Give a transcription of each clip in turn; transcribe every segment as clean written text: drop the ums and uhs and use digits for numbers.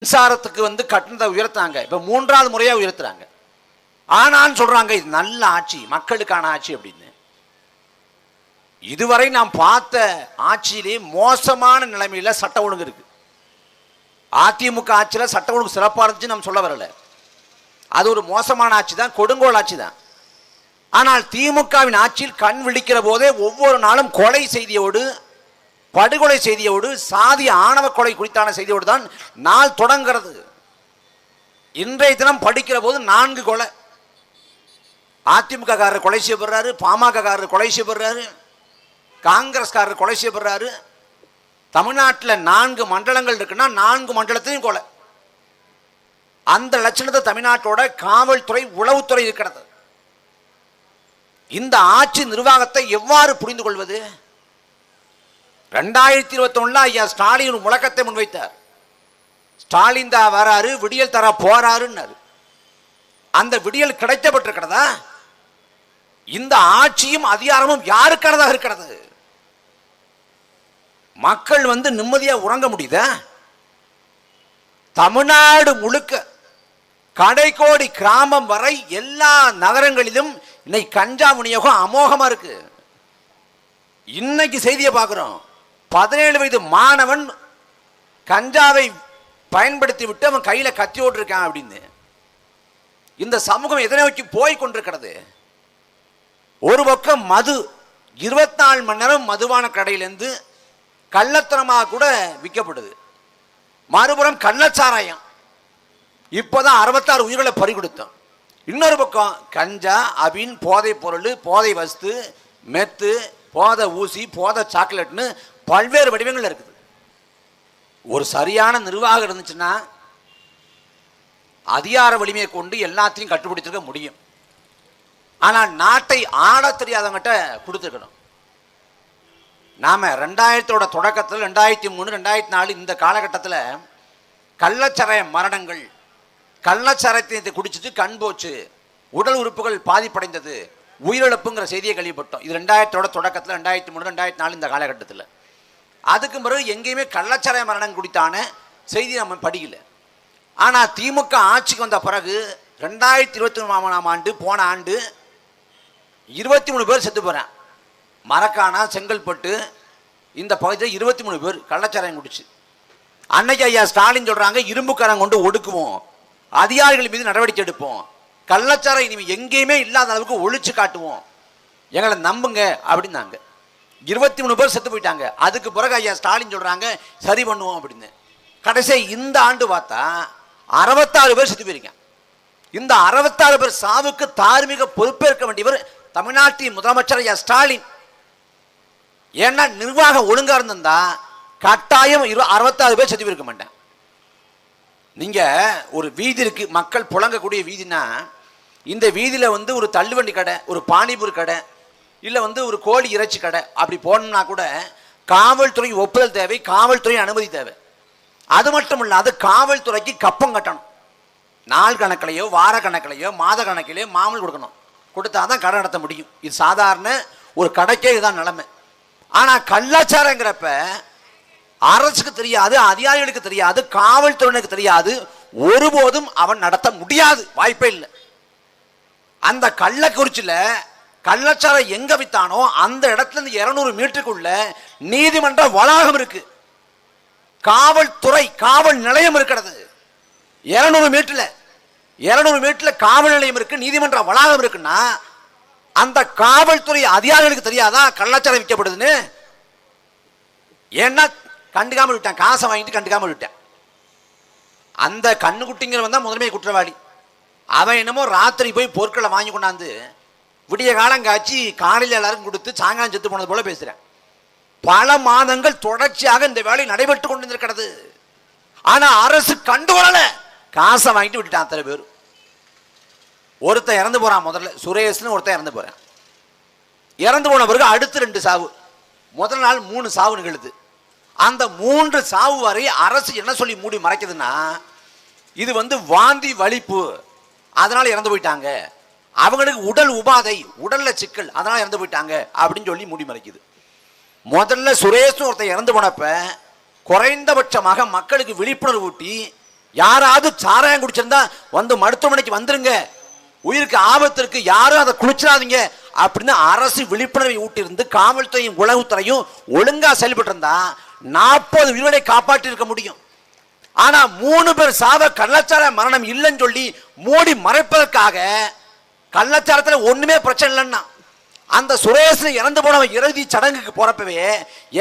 மின்சாரத்துக்கு கட்டணத்தை உயர்த்தாங்க. இப்ப 3வது முறையா உயர்த்துறாங்க. ஆனான்னு சொல்றாங்க இது நல்ல ஆட்சி, மக்களுக்கான ஆட்சி அப்படின்னு. இதுவரை நாம் பார்த்த ஆட்சியிலே மோசமான நிலைமையில சட்ட ஒழுங்கு இருக்கு. அதிமுக ஆட்சியில சட்ட ஒழுங்கு சிறப்பாக இருந்துச்சு நம்ம சொல்ல வரல. அது ஒரு மோசமான ஆட்சி தான், கொடுங்கோல் ஆட்சி தான். ஆனால் திமுகவின் ஆட்சியில் கண் விழிக்கிற போதே ஒவ்வொரு நாளும் கொலை செய்தியோடு, படுகொலை செய்தியோடு, சாதி ஆணவ கொலை குறித்தான செய்தியோடு தான் நாள் தொடங்கிறது. இன்றைய தினம் படிக்கிற போது 4 கொலை. அதிமுக காரர் கொலை செய்யப்படுறாரு, பாமக காரர் கொலை செய்யப்படுறாரு, காங்கிரஸ்காரர் கொலை செய்யப்படுறாரு. தமிழ்நாட்டில் 4 மண்டலங்கள் இருக்குன்னா 4 மண்டலத்திலையும் கொலை. அந்த லட்சணத்தை தமிழ்நாட்டோட காவல்துறை, உளவுத்துறை இருக்கிறது. இந்த ஆட்சி நிர்வாகத்தை எவ்வாறு புரிந்து கொள்வது? 2021 ஐயா ஸ்டாலின் முழக்கத்தை முன்வைத்தார். ஸ்டாலின் தான் வராரு, விடியல் தர போறாருன்னாரு. அந்த விடியல் கிடைக்கப்பட்டிருக்கிறதா? இந்த ஆட்சியும் அதிகாரமும் யாருக்கானதாக இருக்கிறது? மக்கள் நிம்மதியா உறங்க முடியுதா? தமிழ்நாடு முழுக்க கடைக்கோடி கிராமம் வரை எல்லா நகரங்களிலும் இன்னைக்கு கஞ்சா விநியோகம் அமோகமா இருக்கு. இன்னைக்கு செய்தியை பார்க்கிறோம், 17 வயது மாணவன் கஞ்சாவை பயன்படுத்தி விட்டு அவன் கையில கத்தியோடு இருக்கான் அப்படின்னு. இந்த சமூகம் எதனை நோக்கி போய் கொண்டிருக்கிறது? ஒரு பக்கம் மது 24 மணி நேரம் மதுபான கடையிலிருந்து கள்ளத்தனமாக கூட விற்கப்படுது. மறுபுறம் கள்ளச்சாராயம், இப்போதான் 66 உயிர்களை பறி கொடுத்தோம். இன்னொரு பக்கம் கஞ்சா, அபின், போதை பொருள், போதை வஸ்து, மெத்து, போதை ஊசி, போதை சாக்லேட்னு பல்வேறு வடிவங்கள் இருக்குது. ஒரு சரியான நிர்வாகம் இருந்துச்சுன்னா அதிகார வலிமையை கொண்டு எல்லாத்தையும் கட்டுப்பிடிச்சிருக்க முடியும். ஆனால் நாட்டை ஆள தெரியாதவங்கிட்ட கொடுத்துருக்கணும். நாம 2000 தொடக்கத்தில் 2003, 2004 இந்த காலகட்டத்தில் கள்ளச்சாராய மரணங்கள், கள்ளச்சாராயத்தை குடிச்சிட்டு கண் போச்சு, உடல் உறுப்புகள் பாதிப்படைந்தது, உயிரிழப்புங்கிற செய்தியை கேள்விப்பட்டோம். இது 2000 தொடக்கத்தில் 2003, 2004 இந்த காலகட்டத்தில். அதுக்கு பிறகு எங்கேயுமே கள்ளச்சாராய மரணம் குறித்தான செய்தி நம்ம படிக்கல. ஆனால் திமுக ஆட்சிக்கு வந்த பிறகு 2023ஆம் ஆண்டு, போன ஆண்டு 23 பேர் செத்து போகிறான். மரக்காணா, செங்கல்பட்டு இந்த பகுதியில் 23 பேர் கள்ளச்சாராயம் குடிச்சு. அன்னைக்கு ஐயா ஸ்டாலின் சொல்றாங்க இரும்புக்காரங்க கொண்டு ஒடுக்குவோம், அதிகாரிகள் மீது நடவடிக்கை எடுப்போம், கள்ளச்சாராயம் இனிமேல் எங்கேயுமே இல்லாத அளவுக்கு ஒழிச்சு காட்டுவோம், எங்களை நம்புங்க அப்படின்னாங்க. 23 பேர் செத்து போயிட்டாங்க. அதுக்கு பிறகு ஐயா ஸ்டாலின் சொல்றாங்க சரி பண்ணுவோம் அப்படின்னு. கடைசியாக இந்த ஆண்டு பார்த்தா 66 பேர் செத்து போயிருக்காங்க. இந்த 66 பேர் சாவுக்கு தார்மீக பொறுப்பேற்க வேண்டியவர் தமிழ்நாட்டின் முதலமைச்சர் ஐயா ஸ்டாலின். ஏன்னா நிர்வாகம் ஒழுங்கா இருந்திருந்தா கட்டாயம் 66 பேர் செத்து போயிருக்க மாட்டேன். நீங்க ஒரு வீதி இருக்கு, மக்கள் புழங்கக்கூடிய வீதினா, இந்த வீதியில ஒரு தள்ளுவண்டி கடை, ஒரு பானிபூரி கடை, இல்லை ஒரு கோழி இறைச்சி கடை அப்படி போனோம்னா கூட காவல்துறை ஒப்புதல் தேவை, காவல்துறை அனுமதி தேவை. அது மட்டும் இல்லாது காவல்துறைக்கு கப்பம் கட்டணும். நாள் கணக்கிலையோ, வார கணக்கிலையோ, மாத கணக்கிலையோ மாமூல் கொடுக்கணும். கொடுத்தாதான் கடை நடத்த முடியும். இது சாதாரண ஒரு கடைக்கே இதுதான் நிலைமை. ஆனால் கள்ளச்சாரங்கிறப்ப அரசுக்கு தெரியாது, அதிகாரிகளுக்கு தெரியாது, காவல்துறையினருக்கு தெரியாது, ஒருபோதும் அவன் நடத்த முடியாது, வாய்ப்பே இல்லை. அந்த கள்ளக்குறிச்சியில் கள்ளச்சாரம் எங்க வித்தானோ அந்த இடத்துல இருந்து 200 மீட்டருக்குள்ள நீதிமன்ற வளாகம் இருக்கு, காவல்துறை காவல் நிலையம் இருக்கிறது. 200 மீட்டர்ல காவல் நிலையம் இருக்கு, நீதிமன்ற வளாகம் இருக்குன்னா அந்த காவல்துறை அதிகாரிகளுக்கு தெரியாதா கள்ளச்சாரம் விற்கப்படுதுன்னு? ஏன்னா கண்டுக்காமல் விட்டான், காசை வாங்கிட்டு கண்டுக்காமல் விட்டான். அந்த கண்ணுக்குட்டிங்கிற தான் முதன்மை குற்றவாளி. அவன் என்னமோ ராத்திரி போய் பொருட்களை வாங்கி கொண்டாந்து விடிய காலம் காய்ச்சி காலையில் எல்லாரும் கொடுத்து சாயங்காலம் செத்து போனது போல பேசுறேன். பல மாதங்கள் தொடர்ச்சியாக இந்த வேலை நடைபெற்று கொண்டிருக்கிறது. ஆனா அரசு கண்டுகொள்ளல, காசை வாங்கிட்டு விட்டுட்டான் அத்தனை பேர். ஒருத்தன் இறந்து போறான், முதல்ல சுரேஷ்னு ஒருத்தன் இறந்து போறான். இறந்து போன பிறகு அடுத்து 2 சாவு, முதல் நாள் 3 சாவு நிகழுது. அந்த 3 சாவு வரை அரசு என்ன சொல்லி மூடி மறைக்குதுன்னா இது வாந்தி வலிப்பு, அதனால இறந்து போயிட்டாங்க, அவங்களுக்கு உடல் உபாதை, உடல்ல சிக்கல், அதனால இறந்து போயிட்டாங்க அப்படின்னு சொல்லி மூடி மறைக்குது. முதல்ல சுரேஷ் ஒருத்தர் இறந்து போனப்ப குறைந்தபட்சமாக மக்களுக்கு விழிப்புணர்வு ஊட்டி யாராவது சாராயம் குடிச்சிருந்தா வந்து மருத்துவமனைக்கு வந்துருங்க, உயிருக்கு ஆபத்து இருக்கு, யாரும் அதை குளிச்சிடாதீங்க அப்படின்னு அரசு விழிப்புணர்வை ஊட்டியிருந்து காவல்துறையும் உளவுத்துறையும் ஒழுங்கா செயல்பட்டு இருந்தா 40 உயிர்களை காப்பாற்றி இருக்க முடியும். ஆனா 3 பேர் சாவ கள்ளச்சார மரணம் இல்லைன்னு சொல்லி மூடி மறைப்பதற்காக கள்ளச்சாரத்தில் ஒண்ணுமே பிரச்சனை இல்லைன்னா அந்த சுரேஷ் இறந்து போனவன் இறுதி சடங்குக்கு போறப்பவே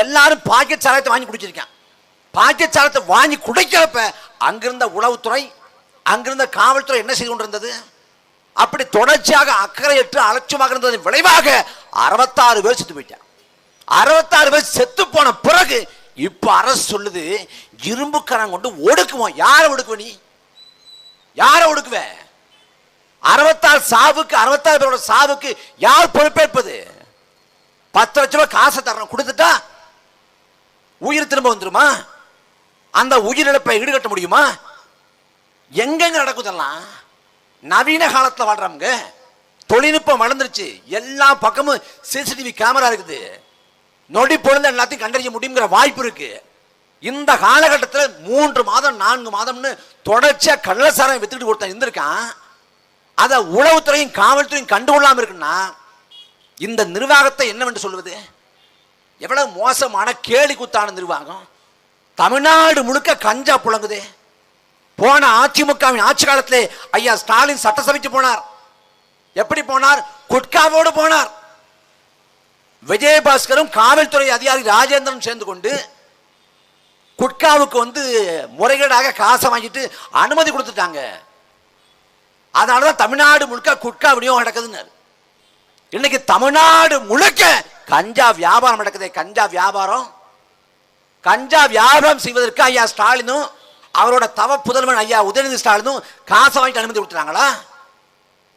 எல்லாரும் பாக்கெட் சாராயத்தை வாங்கி குடிச்சிருக்கான். பாக்கெட் சாராயத்தை வாங்கி குடிக்கிறப்ப அங்கிருந்த உளவுத்துறை அங்கிருந்த காவல்துறை என்ன செய்து கொண்டிருந்தது? அப்படி தொடர்ச்சியாக அக்கறையற்று அலட்சியமாக இருந்ததன் விளைவாக 66 பேர் செத்து போயிட்டான். 66 பேர் செத்து போன பிறகு இப்ப அரசு சொல்லுது இரும்புக்கரம் கொண்டு ஒடுக்குவோம். யாரை ஒடுக்குவ? நீ யாரை ஒடுக்குவ? 66 சாவுக்கு 66 பேரோட சாவுக்கு யார் பொறுப்பேற்பது? 10 லட்சம் ரூபாய் காசை தரணும், கொடுத்துட்டா உயிர் திரும்ப வந்துருமா? அந்த உயிரிழப்பை ஈடுகட்ட முடியுமா? எங்கெங்க நடக்குதெல்லாம் நவீன காலத்தில் வாழ்றாங்க. தொழில்நுட்பம் வளர்ந்துருச்சு, எல்லா பக்கமும் சிசிடிவி கேமரா இருக்குது, நொடி பொழுது எல்லாத்தையும் கண்டறிய முடியுங்கிற வாய்ப்பு இருக்கு. இந்த காலகட்டத்தில் 3 மாதம் 4 மாதம்னு தொடர்ச்சியா கள்ளச்சாராயம் வித்துட்டு ஒருத்தன் இருந்திருக்கான். அதை உளவுத்துறையும் காவல்துறையும் கண்டுகொள்ளாம இருக்குன்னா இந்த நிர்வாகத்தை என்னவென்று சொல்வது? எவ்வளவு மோசமான கேலி குத்தான நிர்வாகம். தமிழ்நாடு முழுக்க கஞ்சா புழங்குதே. போன அதிமுகவின் ஆட்சி காலத்திலே ஐயா ஸ்டாலின் சட்டசபைக்கு போனார். எப்படி போனார்? குட்காவோடு போனார். விஜயபாஸ்கரும் காவல்துறை அதிகாரி ராஜேந்திரன் சேர்ந்து கொண்டு குட்காவுக்கு வந்து முறைகேடாக காசை வாங்கிட்டு அனுமதி கொடுத்துட்டாங்க. அதனாலதான் தமிழ்நாடு முழுக்க குட்கா விநியோகம் நடக்குதுன்னு. இன்னைக்கு தமிழ்நாடு முழுக்க கஞ்சா வியாபாரம் நடக்குது. கஞ்சா வியாபாரம் செய்வதற்கு ஐயா ஸ்டாலினும் அவரோட தவ புதல்வன் ஐயா உதயநிதி ஸ்டாலினும் காசை வாங்கிட்டு அனுமதி கொடுத்துறாங்களா?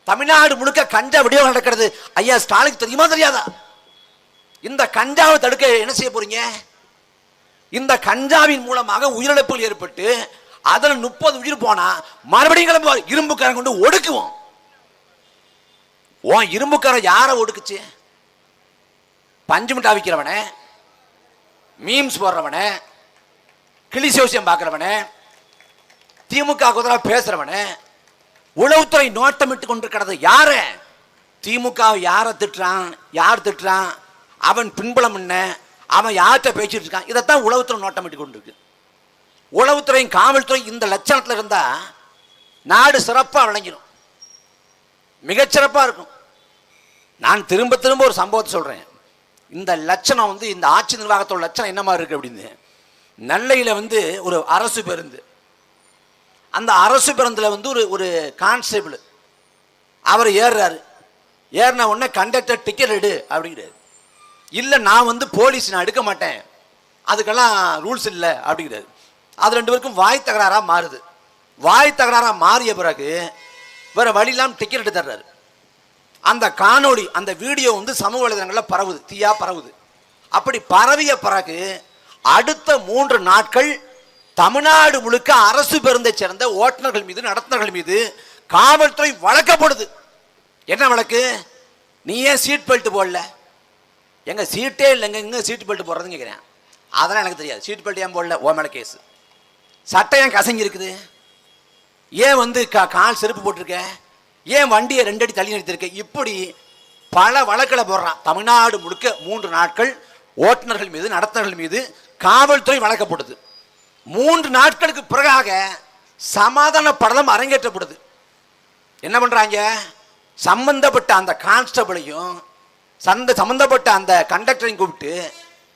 தமிழ்நாடு முழுக்க கஞ்சா விநியோகம் நடக்கிறது ஐயா ஸ்டாலினுக்கு தெரியுமா தெரியாதா? இந்த கஞ்சாவை தடுக்க என்ன செய்ய போறீங்க? இந்த கஞ்சாவின் மூலமாக உயிரிழப்புகள் ஏற்பட்டு அதுல 30 உயிர் போனா மறுபடியும் இரும்புக்காரன் கொண்டு ஒடுக்குவோம். இரும்புக்காரன் யாரை ஒடுக்குச்சு? பஞ்சு மிட்டாய் விற்கிறவன, மீம்ஸ் போடுறவன, கிளிசோசியம் பார்க்கிறவன, திமுக குதிரை பேசுறவன, உளவுத்துறை நோட்டமிட்டு கொண்டிருக்கிறது யாரு? திமுக யாரை திட்டுறான், யார் திட்டுறான், அவன் பின்புலம் என்ன, அவன் யார்கிட்ட பேசிட்டு இருக்கான், இதைத்தான் உளவுத்துறை நோட்டமிட்டு கொண்டிருக்கு. உளவுத்துறையும் காவல்துறை இந்த லட்சணத்தில் இருந்தா நாடு சிறப்பாக விளங்கிடும், மிகச்சிறப்பாக இருக்கும். நான் திரும்ப திரும்ப ஒரு சம்பவத்தை சொல்றேன். இந்த லட்சணம் வந்து இந்த ஆட்சி நிர்வாகத்தோட லட்சணம் என்ன மாதிரி இருக்கு அப்படின்னு. நெல்லையில் வந்து ஒரு அரசு பேருந்து, அந்த அரசு பேருந்தில் வந்து ஒரு கான்ஸ்டபிள் அவர் ஏறுறாரு. ஏறின உடனே கண்டக்டர் டிக்கெட் எடு அப்படிங்கிறாரு. இல்லை நான் வந்து போலீஸ், நான் எடுக்க மாட்டேன், அதுக்கெல்லாம் ரூல்ஸ் இல்லை அப்படிங்கிறாரு. அது 2 பேருக்கும் வாய் தகராறாக மாறுது. வாய் தகராறாக மாறிய பிறகு வேற வழி இல்லாமல் டிக்கெட் எடுத்து தர்றாரு. அந்த காணொளி, அந்த வீடியோ வந்து சமூக வலைதளங்களில் பரவுது, தீயா பரவுது. அப்படி பரவிய பிறகு அடுத்த 3 நாட்கள் தமிழ்நாடு முழுக்க அரசு பேருந்தை சேர்ந்த ஓட்டுநர்கள் மீது, நடத்துனர்கள் மீது காவல்துறை வழக்கப்படுது. என்ன வழக்கு? நீ ஏன் சீட் பெல்ட் போடல? எங்க சீட்டே இல்லைங்க, எங்க சீட் பெல்ட் போடுறதுன்னு கேட்குறேன். அதெல்லாம் எனக்கு தெரியாது. சீட் பெல்ட் ஏன் போடல? ஓ மேலே கேஸு. சட்டை ஏன் கசங்கி இருக்குது? ஏன் வந்து கால் செருப்பு போட்டிருக்க? ஏன் வண்டியை 2 அடி தள்ளி நிறுத்திருக்க? இப்படி பல வழக்கில் போடுறான். தமிழ்நாடு முழுக்க 3 நாட்கள் ஓட்டுநர்கள் மீது, நடத்துனர்கள் மீது காவல்துறை வழக்கப்படுது. 3 நாட்களுக்கு பிறகாக சமாதான படலம் அரங்கேற்றப்படுது. என்ன பண்றாங்க? சம்பந்தப்பட்ட அந்த கான்ஸ்டபிளையும் சம்பந்தப்பட்ட அந்த கண்டக்டரையும் கூப்பிட்டு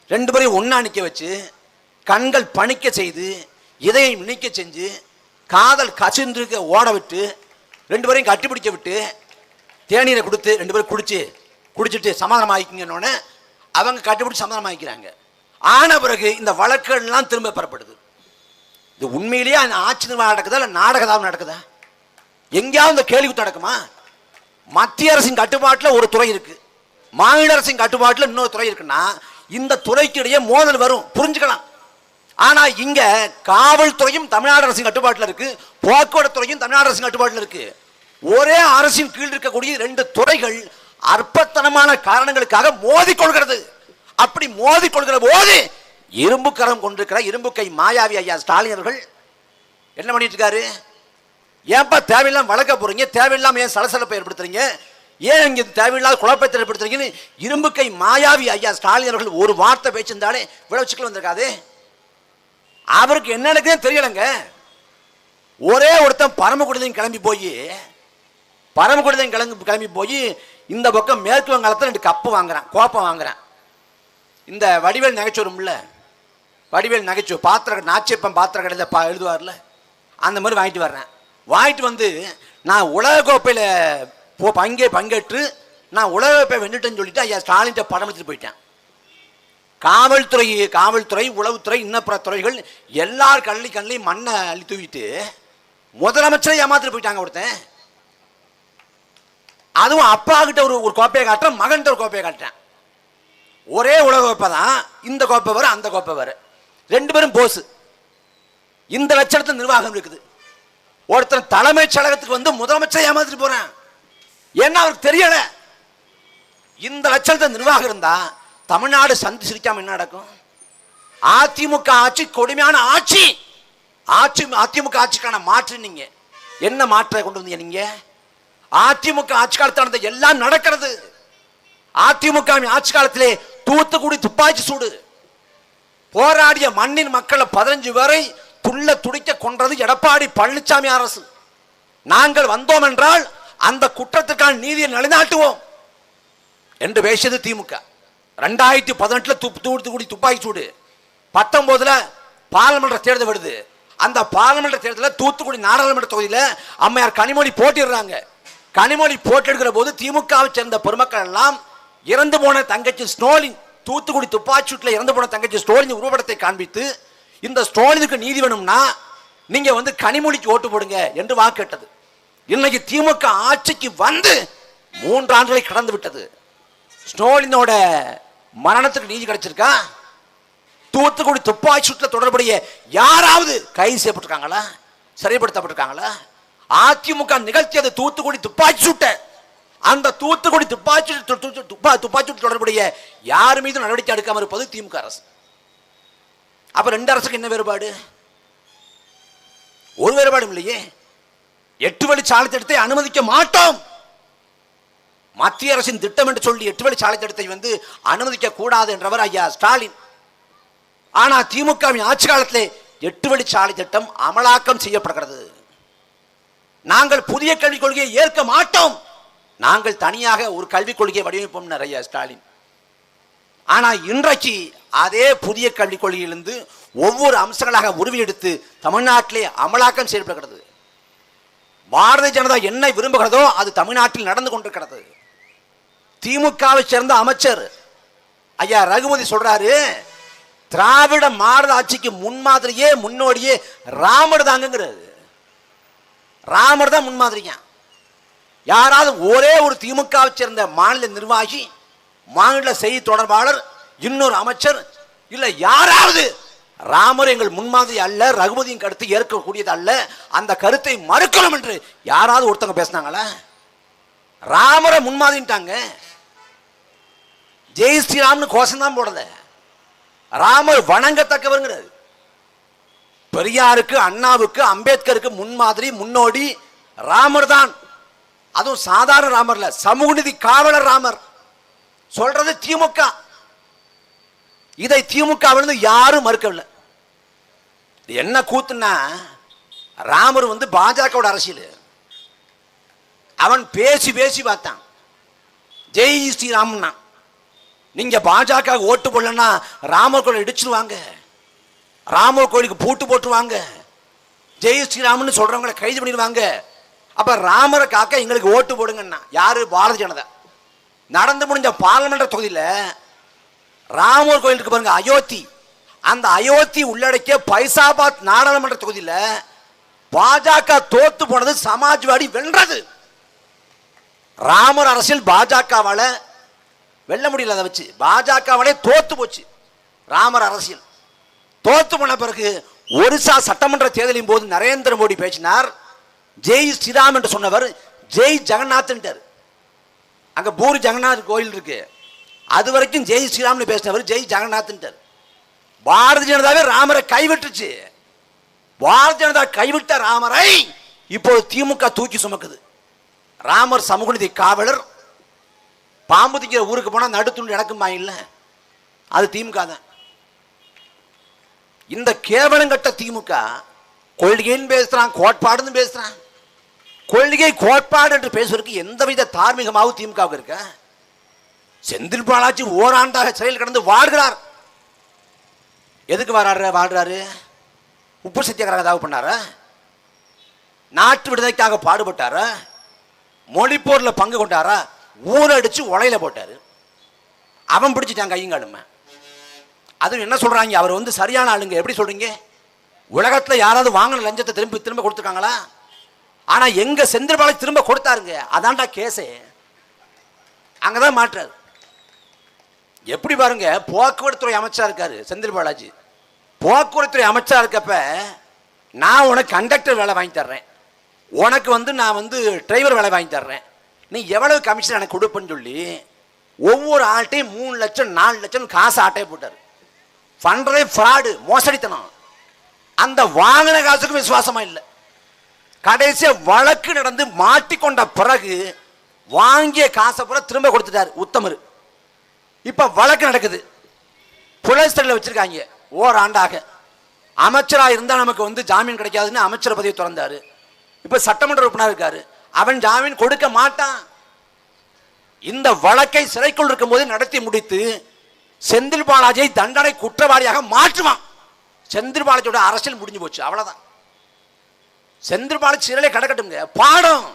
2 பேரையும் ஒண்ணா நிற்க வச்சு கண்கள் பணிக்க செய்து இதயம் இணைக்க செஞ்சு காதல் கசிந்து ஓட விட்டு 2 பேரையும் கட்டிப்பிடிக்க விட்டு தேநீரை கொடுத்து 2 பேரும் குடிச்சிட்டு சமாதானம் ஆகிக்கிங்கன்னு அவங்க கட்டிப்பிடிச்சு சமாதானம் ஆகிக்கிறாங்க. ஆன பிறகு இந்த வழக்குகள்லாம் திரும்ப பெறப்படுது. இது உண்மையிலேயே அந்த ஆட்சி நிர்வாகம் நடக்குதா இல்லை நாடகதாவும் நடக்குதா? எங்கேயாவது இந்த கேள்வி குத்து நடக்குமா? மத்திய அரசின் கட்டுப்பாட்டில் ஒரு துறை இருக்கு, மாநில அரசின் கட்டுப்பாட்டில் இன்னொரு துறை இருக்குன்னா இந்த துறைக்கு இடையே மோதல் வரும், புரிஞ்சுக்கலாம். ஆனா இங்க காவல்துறையும் தமிழ்நாடு அரசின் கட்டுப்பாட்டில் இருக்கு, போக்குவரத்து துறையும் தமிழ்நாடு அரசின் கட்டுப்பாட்டில் இருக்கு. ஒரே அரசின் கீழ் இருக்கக்கூடிய 2 துறைகள் அற்பத்தனமான காரணங்களுக்காக மோதிக்கொள்கிறது. அப்படி மோதிக்கொள்கிற போது இரும்பு கரம் கொண்டிருக்கிற இரும்பு கை மாயாவி ஐயா ஸ்டாலின் அவர்கள் என்ன பண்ணிட்டு இருக்காரு? ஏன்பா தேவையில்லாம வளர்க்க போறீங்க, தேவையில்லாம ஏன் சலசலப்பை ஏற்படுத்துறீங்க, ஏன் இங்க தேவையில்லாத குழப்பத்தை ஏற்படுத்துறீங்கன்னு இரும்பு கை மாயாவி ஐயா ஸ்டாலின் அவர்கள் ஒரு வார்த்தை பேச்சிருந்தாலே விளைச்சிக்கல வந்திருக்காது. அவருக்கு என்ன நடக்குதுன்னு தெரியலங்க. ஒரே ஒருத்தன் பரமக்குடிலையும் கிளம்பி போய் இந்த பக்கம் மேற்கு வங்காளத்தில் 2 கப்பு வாங்குறான், கோப்பம் வாங்குறான். இந்த வடிவேல் நகைச்சுவரும்ல, வடிவேல் நகைச்சுவை பாத்திர நாச்சியப்பன் பாத்திர கடையில் எழுதுவார்ல, அந்த மாதிரி வாங்கிட்டு வந்து நான் உலக கோப்பையில் பங்கேற்று நான் உலக கோப்பை வென்றுட்டேன்னு சொல்லிட்டு ஐயா ஸ்டாலின் படம் எடுத்துட்டு போயிட்டேன். காவல்துறை உளவுத்துறை இன்னப்புற துறைகள் எல்லார் கண்ணையும் மண்ணை அள்ளி தூவிட்டு முதலமைச்சரை ஏமாத்திட்டு போயிட்டாங்க ஒருத்தன். அதுவும் அப்பா கிட்ட ஒரு கோப்பையை காட்டுறேன், மகன் ஒரு கோப்பையை காட்டுறேன். ஒரே உலக கோப்பை தான், இந்த கோப்பை வர அந்த கோப்பை வர 2 பேரும் போஸ். இந்த லட்சணத்தில் நிர்வாகம் இருக்குது. ஒருத்தர் தலைமைச் செயலகத்துக்கு வந்து முதலமைச்சரை ஏமாத்திட்டு போறேன், ஏன்னா அவருக்கு தெரியல. இந்த லட்சணத்தை நிர்வாகம் இருந்தா தமிழ்நாடு சந்தி சிரிக்காம என்ன நடக்கும்? அதிமுக ஆட்சி கொடுமையான ஆட்சி. அதிமுக ஆட்சிக்கான மாற்று நீங்க என்ன மாற்ற கொண்டு வந்தீங்க? நீங்க அதிமுக ஆட்சி காலத்தில் எல்லாம் நடக்கிறது. அதிமுக ஆட்சி காலத்திலே தூத்துக்குடி துப்பாக்கி சூடு போராடிய மண்ணின் மக்களை 15 பேரை துள்ள துடிக்க கொன்றது எடப்பாடி பழனிசாமி அரசு. நாங்கள் வந்தோம் என்றால் அந்த குற்றத்துக்கான நீதியை நிலைநாட்டுவோம் என்று பேசியது திமுக. 2018 தூத்துக்குடி துப்பாக்கி சூடு, 19 பாராளுமன்ற தேர்தல் வருது. அந்த பாராளுமன்ற தேர்தலில் தூத்துக்குடி நாடாளுமன்ற தொகுதியில் அம்மையார் கனிமொழி போட்டிடுறாங்க. கனிமொழி போட்டிடுகிற போது திமுகவை சேர்ந்த பெருமக்கள் எல்லாம் இறந்து போன தங்கச்சி ஸ்டோலின், தூத்துக்குடி துப்பாக்கி சூட்டில் இறந்து போன தங்கச்சி ஸ்டோலின் உருவப்படத்தை காண்பித்து இந்த ஸ்டோலினுக்கு நீதி வேணும்னா நீங்க வந்து கனிமொழிக்கு ஓட்டு போடுங்க என்று வாக்கெட்டது. இன்னைக்கு திமுக ஆட்சிக்கு வந்து 3 ஆண்டுகளை கடந்து விட்டது. ஸ்டோலினோட மரணத்துக்கு நீதி கிடைச்சிருக்கா? தூத்துக்குடி துப்பாக்கி சூட்டில் தொடர்புடைய யாராவது கைது செய்யப்பட்டிருக்காங்களா, சரிப்படுத்தப்பட்டிருக்காங்களா? அதிமுக நிகழ்த்தியது தூத்துக்குடி துப்பாக்கி சூட்டை. அந்த தூத்துக்குடி துப்பாக்கி சூட்டு தொடர்புடைய யார் மீது நடவடிக்கை எடுக்காமல் இருப்பது திமுக அரசு. அப்ப 2 அரசுக்கு என்ன வேறுபாடு? ஒரு வேறுபாடும் இல்லையே. 8 வழி சாலை திட்டத்தை அனுமதிக்க மாட்டோம். மத்திய அரசின் திட்டம் என்று சொல்லி 8 வழி சாலை திட்டத்தை வந்து அனுமதிக்க கூடாது என்றவர் ஐயா ஸ்டாலின். ஆனா திமுகவின் ஆட்சி காலத்திலே 8 வழி சாலை திட்டம் அமலாக்கம் செய்யப்படுகிறது. நாங்கள் புதிய கல்விக் கொள்கையை ஏற்க மாட்டோம், நாங்கள் தனியாக ஒரு கல்விக் கொள்கையை வடிவமைப்போம் ஐயா ஸ்டாலின். ஆனா இன்றைக்கு அதே புதிய கல்விக் கொள்கையிலிருந்து ஒவ்வொரு அம்சங்களாக உருவெடுத்து தமிழ்நாட்டிலே அமலாக்கம் செய்யப்படுகிறது. பாரதிய ஜனதா என்ன விரும்புகிறதோ அது தமிழ்நாட்டில் நடந்து கொண்டிருக்கிறது. திமுகவை சேர்ந்த அமைச்சர் ஐயா ரகுபதி சொல்றாரு, திராவிட மாடல் ஆட்சிக்கு முன்மாதிரியே முன்னோடியே ராமர் தாங்கிறது. ராமர் தான் முன்மாதிரியா. யாராவது ஒரே ஒரு திமுகவை சேர்ந்த மாநில நிர்வாகி, மாநில செய்தி தொடர்பாளர், இன்னொரு அமைச்சர் இல்ல யாராவது ராமர் எங்கள் முன்மாதிரி அல்ல, ரகுபதியின் கருத்தை ஏற்கக்கூடியது அல்ல, அந்த கருத்தை மறுக்கணும் என்று யாராவது ஒருத்தங்க பேசினாங்களா? ராமரை முன்மாதிரிட்டாங்க. ஜெய் ஸ்ரீராம்னு கோஷம் தான் போடல. ராமர் வணங்கத்தக்கவருங்கிறது. பெரியாருக்கு, அண்ணாவுக்கு, அம்பேத்கருக்கு முன்மாதிரி முன்னோடி ராமர் தான். அதுவும் சாதாரண ராமர் இல்ல, சமூக நீதி காவலர் ராமர். சொல்றது திமுக. இதை திமுக யாரும் மறுக்கவில்லை. என்ன கூத்துன்னா, ராமர் வந்து பாஜகவோட அரசியல். அவன் பேசி பேசி பார்த்தான். ஜெய் ஸ்ரீராம்னா நீங்க பாஜக ஓட்டு போடலன்னா ராமர் கோயில் இடிச்சிருவாங்க, ராமர் கோயிலுக்கு பூட்டு போட்டுருவாங்க, ஜெய் ஸ்ரீராம்னு சொல்றவங்களை கைது பண்ணிடுவாங்க. அப்ப ராமரை காக்க எங்களுக்கு ஓட்டு போடுங்கன்னா யாரு? பாரதிய ஜனதா. நடந்து முடிஞ்ச பார்லிமெண்ட் தொகுதியில் ராமர் கோயில் இருக்கு பாருங்க, அயோத்தி. அந்த அயோத்தி உள்ளடக்கிய பைசாபாத் நாடாளுமன்ற தொகுதியில் பாஜக தோத்து போனது, சமாஜ்வாடி வென்றது. ராமர் அரசியல் பாஜகவால வெல்ல முடியல. அதை வச்சு பாஜகவாலே தோத்து போச்சு. ராமர் அரசியல் தோத்து போன பிறகு ஒரிசா சட்டமன்ற தேர்தலின் போது நரேந்திர மோடி பேசினார். ஜெய் ஸ்ரீராம் என்று சொன்னவர் ஜெய் ஜெகநாத். அங்க பூரி ஜெகநாத் கோயில் இருக்கு, அது வரைக்கும் ஜெய் ஸ்ரீராம்னு பேசினவர் ஜெய் ஜெகநாத். பாரதிய ஜனதாவே ராமரை கைவிட்டுச்சு. பாரதிய ஜனதா கைவிட்ட ராமரை இப்போது திமுக தூக்கி சுமக்குது. ராமர் சமூக நீதி காவலர், பாம்பு திங்கிற ஊருக்கு போனா நடுத்துண்டு எனக்குமா இல்ல, அது திமுக தான். இந்த கேவலங்கட்ட திமுக கொள்கைன்னு பேசுறான், கோட்பாடுன்னு பேசுறான். கொள்கை கோட்பாடு என்று பேசுவதற்கு எந்தவித தார்மீகமாகவும் திமுக இருக்க. செந்தில் பாலாஜி ஓராண்டாக சிறையில் கடந்து வாழ்கிறார். எதுக்கு வாழ்றாரு? உப்பு சத்தியாகிரகம் ஏதாவது பண்ணாரா? நாட்டு விடுதலைக்காக பாடுபட்டாரா? மொழிப்போரில் பங்கு கொண்டாரா? ஊரடிச்சு உலையில போட்டாரு. அவன் பிடிச்சிட்டாங்க கையங்காலுமே. அது என்ன சொல்றாங்க, அவர் வந்து சரியான ஆளுங்க. எப்படி சொல்றீங்க? உலகத்தில் யாராவது வாங்கின லஞ்சத்தை திரும்ப திரும்ப கொடுத்துருக்காங்களா? ஆனா எங்க செந்தில் பாலாஜி திரும்ப கொடுத்தாருங்க. அதான்டா கேஸே. அங்கதான் மாற்றாரு. எப்படி பாருங்க, போக்குவரத்துறை அமைச்சா இருக்காரு செந்தில் பாலாஜி. போக்குவரத்துறை அமைச்சா இருக்கப்ப நான் உனக்கு கண்டக்டர் வேலை வாங்கி தர்றேன், உனக்கு வந்து நான் வந்து டிரைவர் வேலை வாங்கி தர்றேன், நீ எவ்வளவு கமிஷன் எனக்கு கொடுப்பேன்னு சொல்லி ஒவ்வொரு ஆட்டையும் 3 லட்சம் 4 லட்சம் காசு ஆட்டையை போட்டார். பண்றதே ஃப்ராடு, மோசடித்தனம். அந்த வாங்கின காசுக்கு விசுவாசமா இல்லை. கடைசியா வழக்கு நடந்து மாட்டிக்கொண்ட பிறகு வாங்கிய காசை பூரா திரும்ப கொடுத்துட்டார் உத்தமர். இப்ப வழக்கு நடக்குது, புலஸ்தரில் வச்சிருக்காங்க ஓராண்டாக. அமைச்சரா இருந்தா நமக்கு வந்து ஜாமீன் கிடைக்காதுன்னு அமைச்சர் பதவியை திறந்தாரு. இப்ப சட்டமன்ற உறுப்பினர் இருக்காரு, அவன் ஜாமீன் கொடுக்க மாட்டான். இந்த வழக்கை சிறைக்குள் இருக்கும் போது நடத்தி முடித்து செந்தில் பாலாஜியை தண்டனை குற்றவாளியாக மாற்றுவான். செந்தில் பாலாஜியோட அரசியல் முடிஞ்சு போச்சு, அவ்வளவுதான். செந்தில் பாலாஜி சிறையிலே கிடக்கட்டுங்க. பாடம்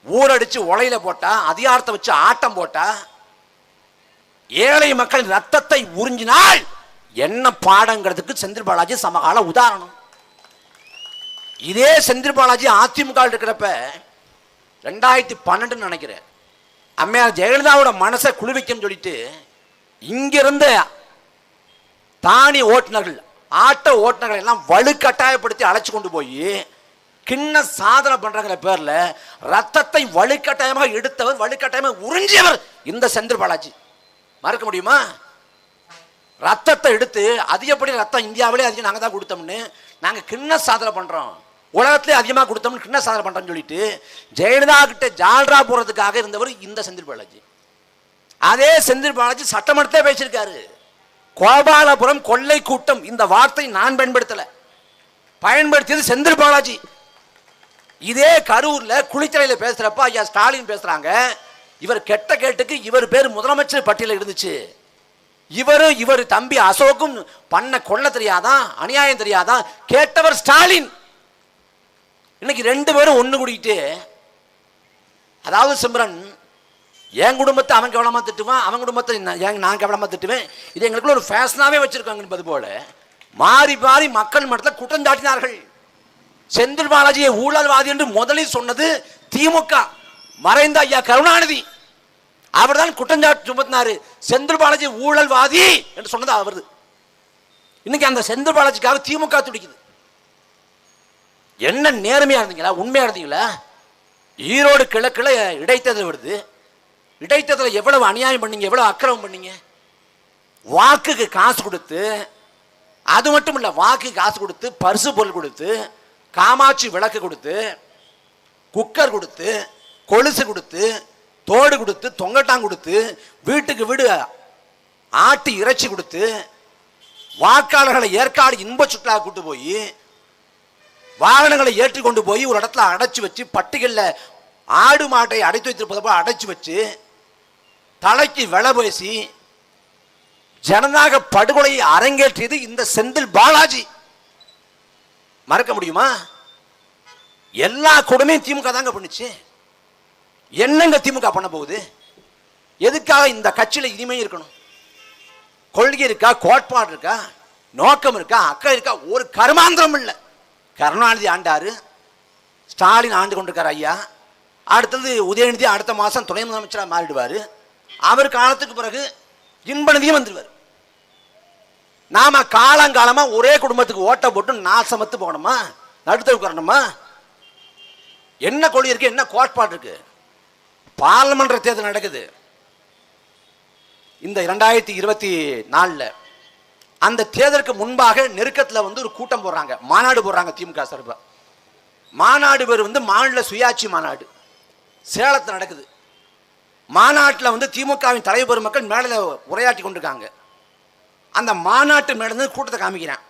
ஊரடிச்சு உலையில போட்டா, அதிகாரத்தை வச்சு ஆட்டம் போட்டா, ஏழை மக்களின் ரத்தத்தை உறிஞ்சினால் என்ன பாடங்கிறதுக்கு செந்தில் பாலாஜி சமகால உதாரணம். இதே செந்தில் பாலாஜி அதிமுக இருக்கிறப்ப 2012 நினைக்கிறேன், அம்மையார் ஜெயலலிதாவோட மனசை குளிர்விக்கும் சொல்லிட்டு இங்கிருந்த தானி ஓட்டுநர்கள், ஆட்டோ ஓட்டுநர்கள் எல்லாம் வலுக்கட்டாயப்படுத்தி அழைச்சு கொண்டு போய் கிண்ண சாதனை பண்றங்கிற பேர்ல ரத்தத்தை வலுக்கட்டாயமாக எடுத்தவர், வலுக்கட்டாயமாக உறிஞ்சியவர் இந்த செந்தில் பாலாஜி. மறக்க முடியுமா? ரத்தத்தை எடுத்து அதிகப்படி ரத்தம் இந்தியாவிலே அதிகம் நாங்கள் தான் கொடுத்தோம்னு நாங்கள் கிண்ண சாதனை பண்றோம், உலகத்திலே அதிகமாக கொடுத்தோம்னு கிண்ண சாதனை பண்றோம்னு சொல்லிட்டு ஜெயலலிதா கிட்ட ஜால்ரா போறதுக்காக இருந்தவர் இந்த செந்தில் பாலாஜி. அதே செந்தில் பாலாஜி சட்டமன்றத்திலே பேசியிருக்காரு. கோபாலபுரம் கொள்ளை கூட்டம், இந்த வார்த்தை நான் பயன்படுத்தல, பயன்படுத்தியது செந்தில் பாலாஜி. இதே கரூர்ல குளித்தலையில் பேசுறப்ப ஐயா ஸ்டாலின் பேசுறாங்க, இவர் கெட்ட கேட்டுக்கு இவர் பேர் முதலமைச்சர் பட்டியலில் இருந்துச்சு, இவர் தம்பி அசோக்கும் பண்ண கொள்ள தெரியாதான், அநியாயம் தெரியாதான், கேட்டவர் ஸ்டாலின். இன்னைக்கு 2 பேரும் ஒண்ணு கூடிட்டு, அதாவது சிம்ரன் என் குடும்பத்தை அவன் கவனமா திட்டுவான், அவன் குடும்பத்தை நான் கவனமா திட்டுவேன், இது எங்களுக்குள்ள ஒரு ஃபேஷனாவே வச்சிருக்காங்க என்பது போல மாறி மாறி மக்கள் மட்டத்தில் குற்றம் சாட்டினார்கள். செந்தில் பாலாஜியை ஊழல்வாதி என்று முதலில் சொன்னது திமுக, மறைந்த ஐயா கருணாநிதி. அவர் தான் குற்றஞ்சாட்டு சுமத்தினாரு. செந்தில் பாலாஜி ஊழல்வாதி என்று சொன்னது அவரு. இன்னைக்கு அந்த செந்தில் பாலாஜிக்காக திமுக துடிக்குது. என்ன நேர்மையா இருந்தீங்களா, உண்மையா இருந்தீங்களா? ஈரோடு கிழக்குல இடைத்தேர்தல் வருது, இடைத்தேர்தல் எவ்வளவு அநியாயம் பண்ணீங்க, எவ்வளவு அக்கிரமம் பண்ணீங்க. வாக்குக்கு காசு கொடுத்து, அது மட்டும் இல்ல, வாக்கு காசு கொடுத்து, பரிசு பொருள் கொடுத்து, காமாட்சி விளக்கு கொடுத்து, குக்கர் கொடுத்து, கொலுசு கொடுத்து, தோடு கொடுத்து, தொங்கட்டான் கொடுத்து, வீட்டுக்கு வீடு ஆட்டு இறைச்சி கொடுத்து, வாக்காளர்களை ஏற்காடு இன்ப சுற்றுலா கூட்டு போய் வாகனங்களை ஏற்றி கொண்டு போய் ஒரு இடத்துல அடைச்சு வச்சு, பட்டிகள்ல ஆடு மாட்டை அடைத்து வைத்திருப்பதை போல அடைச்சு வச்சு, தலைக்கு விலை பேசி ஜனநாயக படுகொலையை அரங்கேற்றியது இந்த செந்தில் பாலாஜி. மறக்க முடியுமா? எல்லா கொடுமையும் திமுக தாங்க பண்ணுச்சு. என்னங்க திமுக பண்ண போகுது? எதுக்காக இந்த கட்சியில இனிமே இருக்கணும்? கொள்கை இருக்கா, கோட்பாடு இருக்கா, நோக்கம் இருக்கா, அக்கறை இருக்கா? ஒரு கர்மாந்திரம் இல்லை. கருணாநிதி ஆண்டாரு, ஸ்டாலின் ஆண்டு கொண்டிருக்கார் ஐயா. அடுத்தது உதயநிதி அடுத்த மாசம் துணை முதலமைச்சராக மாறிடுவார். அவர் காலத்துக்கு பிறகு இன்பநிதியும் வந்துடுவார். நாம காலங்காலமா ஒரே குடும்பத்துக்கு ஓட்ட போட்டு நாசமத்து போகணுமா, நடுத்தர உட்காரணுமா? என்ன கொள்கை இருக்கு, என்ன கோட்பாடு இருக்கு? பார்லிமெண்ட் தேர்தல் நடக்குது இந்த 2024. அந்த தேர்தலுக்கு முன்பாக நெருக்கத்தில் வந்து ஒரு கூட்டம் போடுறாங்க, மாநாடு போடுறாங்க திமுக சார்பா. மாநாடு பேர் வந்து மாநில சுயாட்சி மாநாடு சேலத்தில் நடக்குது. மாநாட்டில் வந்து திமுகவின் தலைவர் பெருமக்கள் மேடையில் உரையாற்றி கொண்டிருக்காங்க. அந்த மாநாட்டு மேடை கூட்டத்தை காமிக்கிறேன்.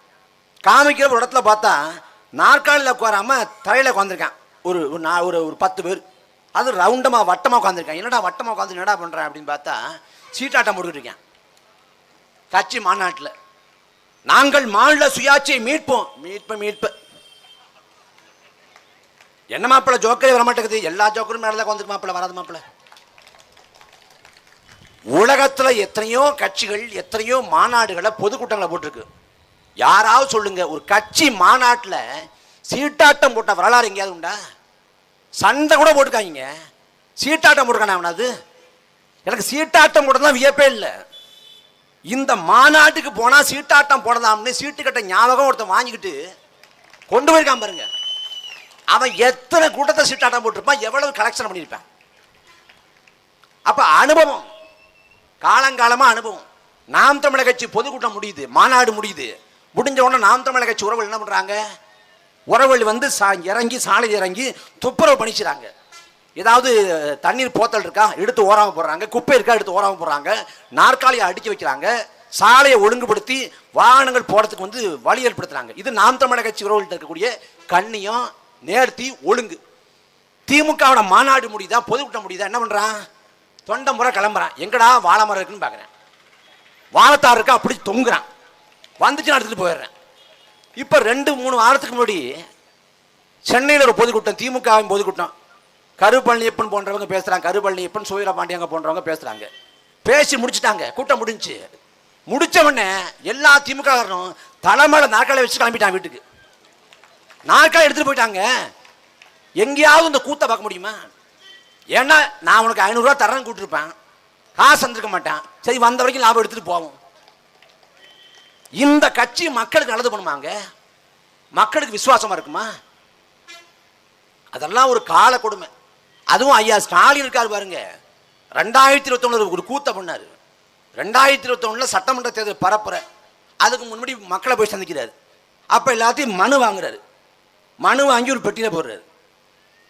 காமிக்கிற ஒரு இடத்துல பார்த்தா நாற்காலியில் உட்காராம தலையில் உட்காந்துருக்கான் ஒரு ஒரு 10 பேர். அது ரவுண்டமாக வட்டமாக உட்காந்துருக்கேன். என்னடா வட்டமாக உட்காந்து என்னடா பண்ணுறேன் அப்படின்னு பார்த்தா சீட்டாட்டம் போட்டுக்கிட்டு இருக்கேன். கட்சி மாநாட்டில் நாங்கள் மாநில சுயாட்சியை மீட்பு என்ன மாப்பிள்ள ஜோக்கரே வரமாட்டேங்குது. எல்லா ஜோக்கரும் மேலே வந்துருக்கு மாப்பிள்ள, வராது மாப்பிள்ள. உலகத்தில் எத்தனையோ கட்சிகள் எத்தனையோ மாநாடுகளை பொதுக்கூட்டங்களை போட்டிருக்கு. யாராவது சொல்லுங்க, ஒரு கட்சி மாநாட்டில் சீட்டாட்டம் போட்ட வரலாறு எங்கேயாவது உண்டா? சண்டை கூட போட்டுக்காங்க, சீட்டாட்டம் போட்டுக்கான அவனாது. எனக்கு சீட்டாட்டம் போட்டதான் வியப்பே இல்லை. இந்த மாநாட்டுக்கு போனா சீட்டாட்டம் போடலாம்னு சீட்டு கட்ட ஞாபகம் ஒருத்தன் வாங்கிக்கிட்டு கொண்டு போயிருக்கான் பாருங்க. அவன் எத்தனை கூட்டத்தை சீட்டாட்டம் போட்டிருப்பான், எவ்வளவு கலெக்ஷன் பண்ணியிருப்பான். அப்ப அனுபவம், காலங்காலமா அனுபவம். நாம் தமிழர் கட்சி பொதுக்கூட்டம் முடியுது, மாநாடு முடியுது. முடிஞ்ச உடனே நாம் தமிழர் கட்சி உறவுகள் என்ன பண்றாங்க? உறவுகள் வந்து இறங்கி சாலையில் இறங்கி துப்புரவு பண்ணிச்சுறாங்க. ஏதாவது தண்ணீர் போத்தல் இருக்கா எடுத்து ஓராம போடுறாங்க, குப்பை இருக்கா எடுத்து ஓராம போடுறாங்க, நாற்காலியை அடிக்க வைக்கிறாங்க, சாலையை ஒழுங்குபடுத்தி வாகனங்கள் போறதுக்கு வந்து வழி ஏற்படுத்துறாங்க. இது நாம் தமிழர் கட்சி உறவுகள்கிட்ட இருக்கக்கூடிய கண்ணியம், நேர்த்தி, ஒழுங்கு. திமுகவோட மாநாடு முடியுதா, பொதுக்கூட்டம் முடியுதா, என்ன பண்றான்? தொண்டை முறை கிளம்புறான். எங்கடா வாழை மரம் இருக்குன்னு பார்க்குறேன், வாழைத்தார் இருக்கா அப்படி தொங்குறான். வந்துச்சு நான் எடுத்துட்டு போயிடுறேன். இப்போ 2-3 வாரத்துக்கு முன்னாடி சென்னையில் ஒரு பொதுக்கூட்டம், திமுகவின் பொதுக்கூட்டம். கருப்பழனியப்பன் போன்றவங்க பேசுறாங்க, கருப்பழனியப்பன், சோயிரா பாண்டியங்க போன்றவங்க பேசுறாங்க. பேசி முடிச்சுட்டாங்க, கூட்டம் முடிஞ்சு. முடிச்ச உடனே எல்லா திமுக காரனும் தலைமையில நாற்காலி வச்சு கிளம்பிட்டான் வீட்டுக்கு. நாற்காலி எடுத்துட்டு போயிட்டாங்க. எங்கேயாவது இந்த கூத்த பார்க்க முடியுமா? ஏன்னா நான் உனக்கு 500 ரூபா தரேன்னு கூட்டிருப்பேன், காசு தந்திருக்க மாட்டேன். சரி, வந்த வரைக்கும் லாபம் எடுத்துட்டு போவோம். இந்த கட்சி மக்களுக்கு நல்லது பண்ணுவாங்க, மக்களுக்கு விசுவாசமா இருக்குமா? அதெல்லாம் ஒரு கால கொடுமை. அதுவும் ஐயா ஸ்டாலின் இருக்காரு பாருங்க, 2021 ஒரு கூத்த பண்ணாரு. 2021 சட்டமன்ற தேர்தல் பரப்புற, அதுக்கு முன்னாடி மக்களை போய் சந்திக்கிறாரு. அப்ப எல்லாத்தையும் மனு வாங்குறாரு. மனு வாங்கி ஒரு பெட்டியில போடுறாரு.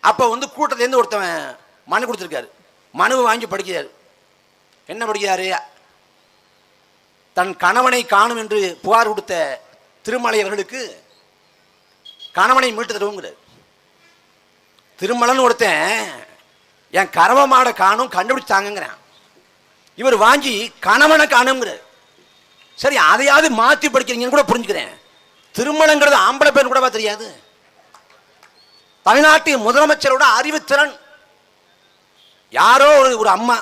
அப்ப வந்து கூட்டத்திலேருந்து ஒருத்தவன் மனு கொடுத்துருக்காரு. மனுவை வாங்கி படிக்கிறாரு. என்ன படிக்கிறாரு? தன் கணவனை காணும் என்று புகார் கொடுத்த திருமலை அவர்களுக்கு கணவனை மீட்டு தருவோங்கிறார். திருமலன் ஒருத்தன் என் கறவ மாடை காணும் கண்டுபிடிச்சாங்கிறான். இவர் வாங்கி கணவனை காணுங்கிறார். சரி, அதையாவது மாற்றி படிக்கிறீங்கன்னு கூட புரிஞ்சுக்கிறேன். திருமலங்கிறது ஆம்பளை பேர் கூட தெரியாது. தமிழ்நாட்டின் முதலமைச்சரோட அறிவுத்திறன். யாரோ ஒரு அம்மா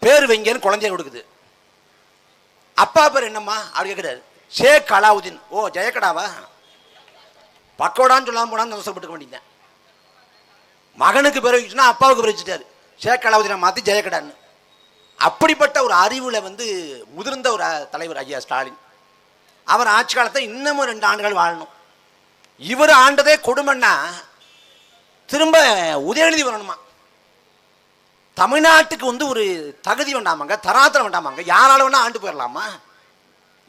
பேர் வைங்கன்னு குழந்தைய கொடுக்குது. அப்பா பேர் என்னம்மா அப்படி கேட்கிறாரு. ஷேக் அலாவுதீன். ஓ, ஜெயக்கடாவா? பக்கோடான்னு சொல்லாம போனான்னு சந்தோஷப்பட்டுக்க வேண்டியேன். மகனுக்கு பேர் வச்சுன்னா அப்பாவுக்கு பேர் வச்சுட்டாரு. ஷேக் அலாவுதீனை மாற்றி ஜெயக்கடான்னு. அப்படிப்பட்ட ஒரு அறிவுல வந்து முதிர்ந்த ஒரு தலைவர் ஐயா ஸ்டாலின். அவர் ஆட்சி காலத்தை இன்னமும் 2 ஆண்டுகள் வாழணும். இவர் ஆண்டதே கொடுமைன்னா திரும்ப உதயநிதி வரணுமா? தமிழ்நாட்டுக்கு வந்து ஒரு தகுதி வேண்டாமாங்க, தராதரம் வேண்டாமாங்க, யாரால வேணா ஆண்டு போயிடலாமா?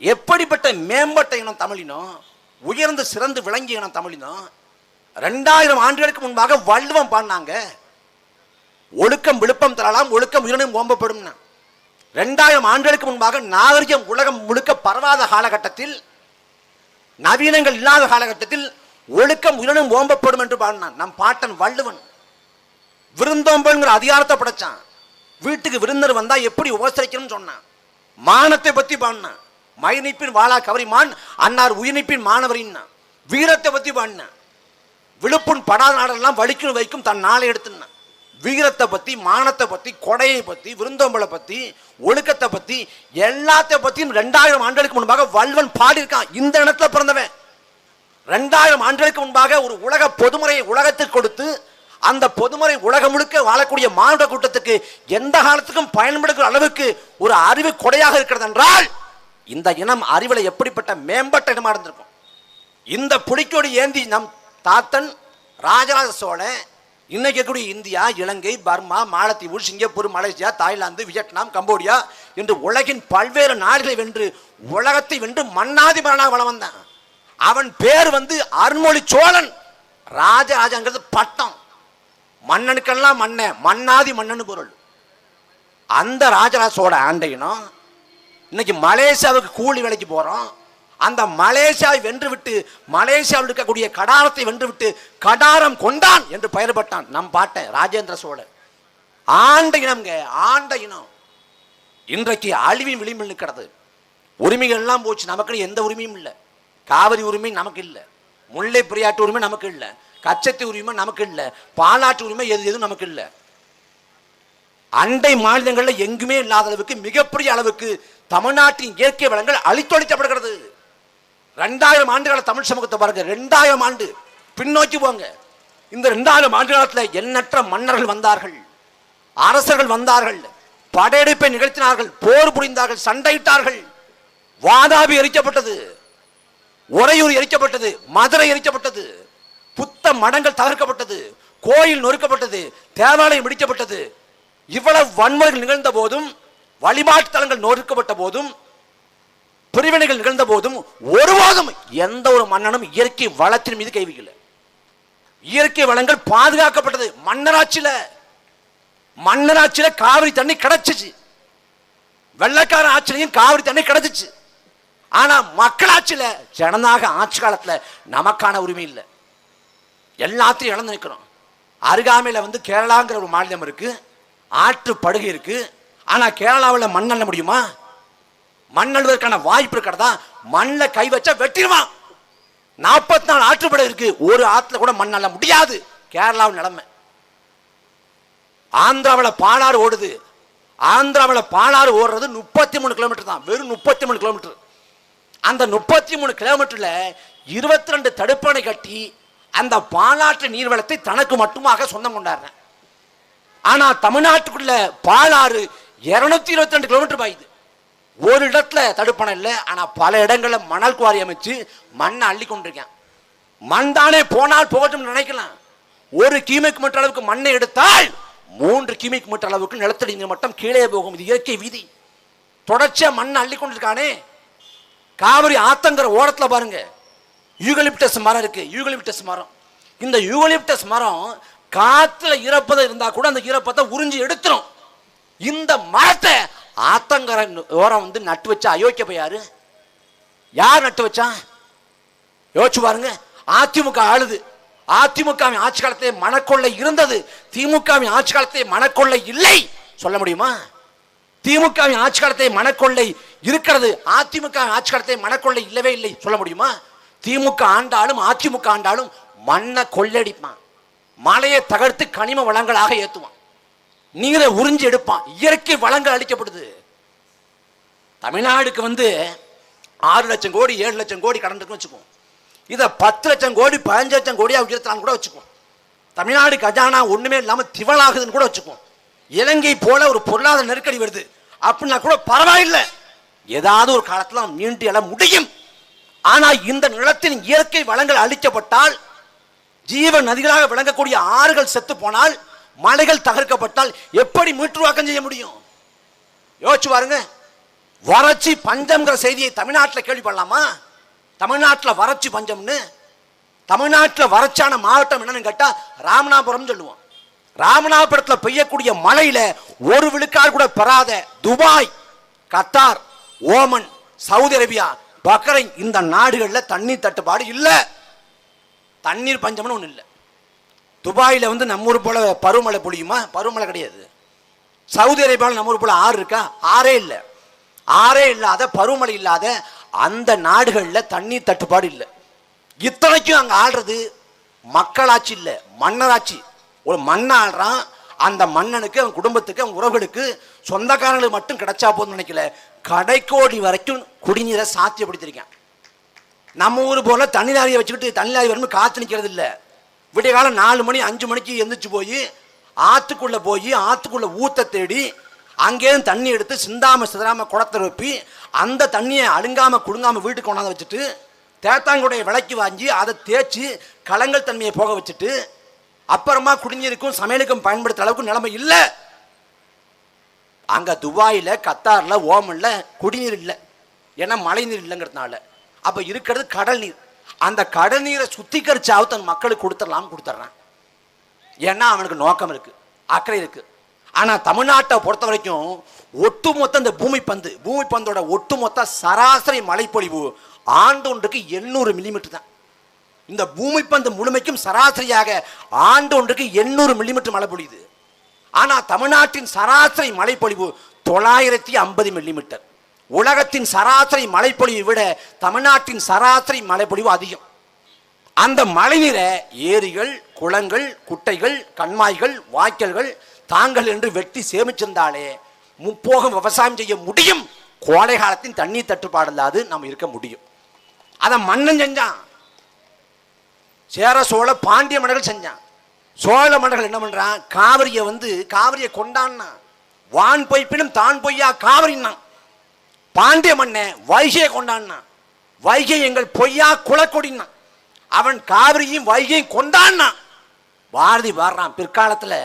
எப்படிப்பட்ட மேம்பட்ட இனம் தமிழினம், உயர்ந்து சிறந்து விளங்கிய இனம் தமிழினம். 2000 ஆண்டுகளுக்கு முன்பாக வள்ளுவம் பாடினாங்க, ஒழுக்கம் விழுப்பம் தரலாம், ஒழுக்கம் உயிரினும் ஓம்பப்படும். 2000 ஆண்டுகளுக்கு முன்பாக நாகரிகம் உலகம் முழுக்க பரவாத காலகட்டத்தில், நவீனங்கள் இல்லாத காலகட்டத்தில் ஒழுக்கம் உயிரினும் ஓம்பப்படும் என்று பாடினான் நம் பாட்டன் வள்ளுவன். விருந்தோம்பல்ங்கிற அதிகாரத்தை படைச்சான். வீட்டுக்கு விருந்தர் வந்தா எப்படி உபசரிக்கணும்னு சொன்னான். மானத்தை பத்தி பாடினான். மயிர்நீப்பின் வாழா கவரிமான் அன்னார் உயிர்நீப்பின் மாணவரின். வீரத்தை பத்தி பாடினான். விழுப்புண் படாத நாடெல்லாம் வலிக்கும் வைக்கும் தன் நாளை எடுத்துனான். வீரத்தை பத்தி, மானத்தை பத்தி, கொடையை பத்தி, விருந்தோம்பலை பத்தி, ஒழுக்கத்தை பத்தி, எல்லாத்தை பத்தியும் 2000 ஆண்டுகளுக்கு முன்பாக வள்ளுவன் பாடியிருக்கான். இந்த இடத்துல பிறந்தவன் 2000 ஆண்டுகளுக்கு முன்பாக ஒரு உலக பொதுமுறையை உலகத்துக்கு கொடுத்து, அந்த பொதுமுறை உலகம் முழுக்க வாழக்கூடிய மானுட கூட்டத்துக்கு எந்த காலத்துக்கும் பயன்படுகிற அளவுக்கு ஒரு அறிவு கொடையாக இருக்கிறது என்றால், இந்த இனம் அறிவுல எப்படிப்பட்ட மேம்பட்ட இடமா இருந்திருக்கும். இந்த புலிக்கொடி ஏந்தி நம் தாத்தன் ராஜராஜ சோழன் இன்னைக்கு இருக்கக்கூடிய இந்தியா, இலங்கை, பர்மா, மாலத்தீவு, Singapore, Malaysia, Thailand, Vietnam, Cambodia என்று உலகின் பல்வேறு நாடுகளை வென்று உலகத்தை வென்று மன்னாதி மன்னனாக வளம் வந்தான். அவன் பேர் வந்து அருண்மொழி சோழன். ராஜராஜங்கிறது பட்டம். மன்னனுக்கெல்லாம் மன்னாதி மன்னன் பொருள். அந்த ராஜராஜ சோழ ஆண்டையினம் இன்னைக்கு மலேசியாவுக்கு கூலி வேலைக்கு போறோம். அந்த மலேசியாவை வென்று விட்டு மலேசியாவில் இருக்கக்கூடிய கடாரத்தை வென்று விட்டு கடாரம் கொண்டான் என்று பெயர் பட்டான் நம் பாட்டன் ராஜேந்திர சோழன். ஆண்ட இனம்ங்க, ஆண்ட இனம் இன்றைக்கு அழிவின் விளிம்பில் நிற்கிறது. உரிமைகள் எல்லாம் போச்சு. நமக்கு எந்த உரிமையும் இல்லை. காவிரி உரிமை நமக்கு இல்லை, முல்லை பெரியாட்டு உரிமை நமக்கு இல்லை, கச்சத்தி உரிமை நமக்கு இல்லை, பாலாட்டு உரிமை எதுவும் நமக்கு இல்லை. அண்டை மாநிலங்களில் எங்குமே இல்லாத அளவுக்கு மிகப்பெரிய அளவுக்கு தமிழ்நாட்டின் இயற்கை வளங்கள் அழித்தொழிக்கப்படுகிறது. 2000 ஆண்டுகால தமிழ் சமூகத்தை பாருங்க. 2000 ஆண்டு பின்னோக்கி போங்க. இந்த 2000 ஆண்டு காலத்தில் எண்ணற்ற மன்னர்கள் வந்தார்கள், அரசர்கள் வந்தார்கள், படையெடுப்பை நிகழ்த்தினார்கள், போர் புரிந்தார்கள், சண்டையிட்டார்கள். வாதாபி எரிக்கப்பட்டது, உறையூர் எரிக்கப்பட்டது, மதுரை எரிக்கப்பட்டது, புத்த மடங்கள் தகர்க்கப்பட்டது, கோயில் நொறுக்கப்பட்டது, தேவாலயம் இடிக்கப்பட்டது. இவ்வளவு வன்முறைகள் நிகழ்ந்த போதும், வழிபாட்டு தலங்கள் நொறுக்கப்பட்ட போதும், பிரிவினைகள் நிகழ்ந்த போதும் ஒருபோதும் எந்த ஒரு மன்னனும் இயற்கை வளத்தின் மீது கை வைக்கல. இயற்கை வளங்கள் பாதுகாக்கப்பட்டது. மன்னராட்சியில காவிரி தண்ணி கிடைச்சிச்சு. வெள்ளக்கார ஆட்சியிலையும் காவிரி தண்ணி கிடைச்சிச்சு. ஆனா மக்களாட்சியில ஜனநாயக ஆட்சி காலத்துல நமக்கான உரிமை இல்லை. எல்லாத்தையும் இழந்து நிற்கிறோம். அருகாமையில வந்து கேரளாங்கிற ஒரு மாநிலம் இருக்கு, ஆற்று படுகை இருக்கு. ஆனா கேரளாவில் மண்ணல்ல முடியுமா? மண்ணல்வதற்கான வாய்ப்பு இருக்கிறதா? மண்ணில் கை வச்சா வெட்டிடுவான். 44 ஆற்றுப்படை இருக்கு, ஒரு ஆற்றுல கூட மண்ணல்ல முடியாது. கேரளாவில் நிலைமை. ஆந்திராவில் பாலாறு ஓடுது. ஆந்திராவில் பாலாறு ஓடுறது 33 கிலோமீட்டர் தான், வெறும் 33 கிலோமீட்டர். அந்த 33 கிலோமீட்டர்ல 22 தடுப்பணை கட்டி அந்த பாலாற்று நீர்வளத்தை தனக்கு மட்டுமாக சொந்தம் கொண்டாடுறேன். ஆனா தமிழ்நாட்டுக்குள்ள பாலாறு 222 கிலோமீட்டர் பாயுது. ஒரு இடத்துல தடுப்பணை இல்லை, ஆனா பல இடங்கள்ல மணல் குவாரி அமைச்சு மண்ணை அள்ளி கொண்டிருக்கேன். மண் தானே போனால் போகட்டும் நினைக்கலாம். 1 கியூபிக் மீட்டர் அளவுக்கு மண்ணை எடுத்தால் 3 கியூபிக் மீட்டர் அளவுக்கு நிலத்தடி நீர் மட்டம் கீழே போகும். இது இயற்கை விதி. தொடர்ச்சியா மண்ணை அள்ளி கொண்டிருக்கானே. காவிரி ஆத்தங்கிற ஓரத்தில் பாருங்க, யூகலிப்டஸ் மரம் இருக்கு. யூகலிப்டஸ் மரம், இந்த யூகலிப்டஸ் மரம் காத்துல ஈரப்பதம் இருந்தா கூட அந்த ஈரப்பதத்தை உறிஞ்சி எடுத்துரும். இந்த மரத்தை ஆத்தங்கர ஓரம் வந்து நட்டு வச்சா அயோக்கிய போயாரு. யார் நட்டு வச்சா யோசிச்சு பாருங்க. அதிமுக ஆளுது. அதிமுகவின் ஆட்சி காலத்தை மனக்கொள்ளை இருந்தது, திமுகவின் ஆட்சி காலத்தை மனக்கொள்ளை இல்லை சொல்ல முடியுமா? திமுகவின் ஆட்சி காலத்தை மனக்கொள்ளை இருக்கிறது, அதிமுக ஆட்சி காலத்தை மனக்கொள்ளை இல்லவே இல்லை சொல்ல முடியுமா? திமுக ஆண்டாலும் அதிமுக ஆண்டாலும் மண்ணை கொள்ளடிப்பான், மலையை தகர்த்து கனிம வளங்களாக ஏற்றுவான், நீரை உறிஞ்சி எடுப்பான். இயற்கை வளங்கள் அளிக்கப்படுது. தமிழ்நாடுக்கு வந்து 6 லட்சம் கோடி 7 லட்சம் கோடி கடன் இருக்குன்னு வச்சுக்குவோம். இதை 10 லட்சம் கோடி 15 லட்சம் கோடியா உயர்த்தலாம் கூட வச்சுக்குவோம். தமிழ்நாடு கஜானா ஒண்ணுமே இல்லாமல் திவளாகுதுன்னு கூட வச்சுக்குவோம். இலங்கை போல ஒரு பொருளாதார நெருக்கடி வருது அப்படின்னா கூட பரவாயில்லை, ஏதாவது ஒரு காலத்துல மீண்டு எழ முடியும். ஆனா இந்த நிலத்தின் இயற்கை வளங்கள் அழிக்கப்பட்டால், ஜீவ நதிகளாக விளங்கக்கூடிய ஆறுகள் செத்து போனால், மலைகள் தகர்க்கப்பட்டால் எப்படி மீட்டுருவாக்கம் செய்ய முடியும்? யோசிச்சு பாருங்க. வறட்சி பஞ்சம்ங்கிற செய்தியை தமிழ்நாட்டில் கேள்விப்படலாமா? தமிழ்நாட்டில் வறட்சி பஞ்சம்னு. தமிழ்நாட்டில் வறட்சியான மாவட்டம் என்னன்னு கேட்டா ராமநாதபுரம் சொல்லுவோம். ராமநாதபுரத்தில் பெய்யக்கூடிய மழையில 1 விழுக்காடு கூட பெறாத Dubai, Qatar, Oman, Saudi Arabia, Bahrain இந்த நாடுகளில் தண்ணீர் தட்டுப்பாடு இல்லை, தண்ணீர் பஞ்சம்னு ஒண்ணு இல்லை. துபாயில வந்து நம்ம ஊர் போல பருவமழை பொழியுமா? பருவமழை கிடையாது. சவுதி அரேபியாவில் நம்ம ஊர் போல ஆறு இருக்கா? ஆறே இல்லை. ஆறே இல்லாத, பருவமழை இல்லாத அந்த நாடுகளில் தண்ணீர் தட்டுப்பாடு இல்லை. இத்தனைக்கும் அங்க ஆள்றது மக்களாட்சி இல்லை, மன்னராட்சி. ஒரு மண்ணை ஆள்றான், அந்த மன்னனுக்கு, அவன் குடும்பத்துக்கு, அவன் உறவுகளுக்கு, சொந்தக்காரங்களுக்கு மட்டும் கிடைச்சா போதும் நினைக்கல, கடைக்கோடி வரைக்கும் குடிநீரை சாத்தியப்படுத்திருக்கேன். நம்ம ஊர் போல தண்ணி லாரியை வச்சுக்கிட்டு தண்ணி லாரி வரணும் காத்து நிற்கிறது இல்லை. விடிய காலம் 4 மணி 5 மணிக்கு எந்திரிச்சு போய் ஆற்றுக்குள்ள ஊத்த தேடி அங்கேயும் தண்ணி எடுத்து சிந்தாம சிதறாம குடத்தை வைப்பி அந்த தண்ணியை அழுங்காம குடுங்காம வீட்டுக்கு கொண்டாந்து வச்சுட்டு தேத்தாங்குடைய விலைக்கு வாங்கி அதை தேய்ச்சி கலங்கள் தன்மையை போக வச்சுட்டு அப்புறமா குடிநீருக்கும் சமையலுக்கும் பயன்படுத்துற அளவுக்கு நிலைமை இல்லை. அங்கே துபாயில் கத்தாரில் ஓமனில் குடிநீர் இல்லை, ஏன்னா மழை நீர் இல்லைங்கிறதுனால. அப்போ இருக்கிறது கடல் நீர். அந்த கடல் நீரை சுத்திகரிச்சாவது தன் மக்களுக்கு கொடுத்துட்றான். ஏன்னா அவனுக்கு நோக்கம் இருக்கு, அக்கறை இருக்கு. ஆனால் தமிழ்நாட்டை பொறுத்த வரைக்கும் ஒட்டுமொத்த இந்த பூமி பந்தோட ஒட்டுமொத்த சராசரி மழைப்பொழிவு ஆண்டு ஒன்றுக்கு 800 மில்லிமீட்டர் தான். இந்த பூமி பந்து முழுமைக்கும் சராசரியாக ஆண்டு ஒன்றுக்கு 800 மில்லிமீட்டர் மழை பொழியுது. ஆனால் தமிழ்நாட்டின் சராசரி மழைப்பொழிவு 950 மில்லிமீட்டர். உலகத்தின் சராசரி மழைப்பொழிவை விட தமிழ்நாட்டின் சராசரி மழைப்பொழிவு அதிகம். அந்த மழைநீரை ஏரிகள், குளங்கள், குட்டைகள், கண்மாய்கள், வாய்க்கால்கள் தாங்கள் என்று வெட்டி சேமிச்சிருந்தாலே முப்போகம் விவசாயம் செய்ய முடியும். கோடை காலத்தின் தண்ணீர் தட்டுப்பாடு இல்லாது நம்ம இருக்க முடியும். அதை மன்னன் செஞ்சான். சேர சோழ பாண்டிய மன்னர்கள் செஞ்சான். சோழ மன்னர்கள் என்ன பண்றான்? காவிரியை கொண்டான்னா வான் பொய்ப்பினும் தான் பொய்யா காவிரின்னா. பாண்டிய மன்னன் வைகையை கொண்டான்னா வைகை எங்கள் பொய்யா குலக்கொடின்னா. அவன் காவிரியும் வைகையும் கொண்டான்னா. பாரதி பாடுறான், பிற்காலத்தில்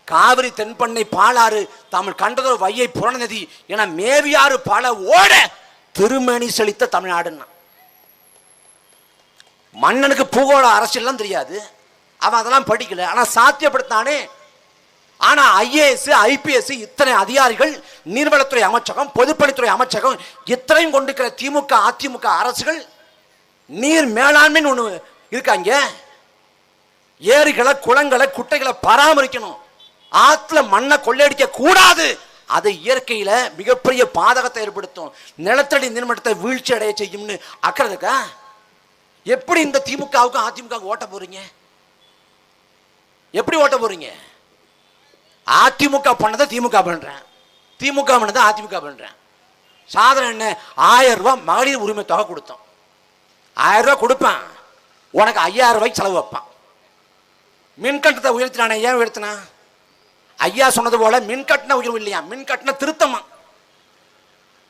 காவிரி தென்பண்ணை பாலாறு தமிழ் கண்டதோர் வையை புறநதி என மேவியாறு பல ஓட திருமணி செழித்த தமிழ்நாடுன்னா. மன்னனுக்கு பூகோள அரசியல்லாம் தெரியாது, அவன் அதெல்லாம் படிக்கல, ஆனால் சாத்தியப்படுத்தானே. ஆனால் ஐஏஎஸ், ஐபிஎஸ் இத்தனை அதிகாரிகள், நீர்வளத்துறை அமைச்சகம், பொதுப்பணித்துறை அமைச்சகம் இத்தனையும் கொண்டிருக்கிற திமுக அதிமுக அரசுகள் நீர் மேலாண்மைன்னு ஒன்று இருக்காங்க. ஏரிகளை, குளங்களை, குட்டைகளை பராமரிக்கணும். ஆற்றுல மண்ணை கொள்ளையடிக்க கூடாது. அது இயற்கையில மிகப்பெரிய பாதகத்தை ஏற்படுத்தும், நிலத்தடி நீர்மட்டத்தை வீழ்ச்சி அடைய செய்யும்னு அக்கறை இருக்கா? எப்படி இந்த திமுகவுக்கும் அதிமுக ஓட்ட போறீங்க? எப்படி ஓட்ட போறீங்க? அதிமுக பண்ணதை திமுக பண்றேன், திமுக பண்ணதை அதிமுக பண்றேன். சாதனை என்ன? 1000 ரூபாய் மகளிர் உரிமை தொகை கொடுத்தோம். 1000 ரூபாய் கொடுப்பேன், உனக்கு 5000 ரூபாய்க்கு செலவு வைப்பான். மின்கட்டணத்தை உயர்த்தினானே, ஏன் உயர்த்தினா? ஐயா சொன்னது போல மின்கட்டண உயர்வு இல்லையா, மின்கட்டண திருத்தமா,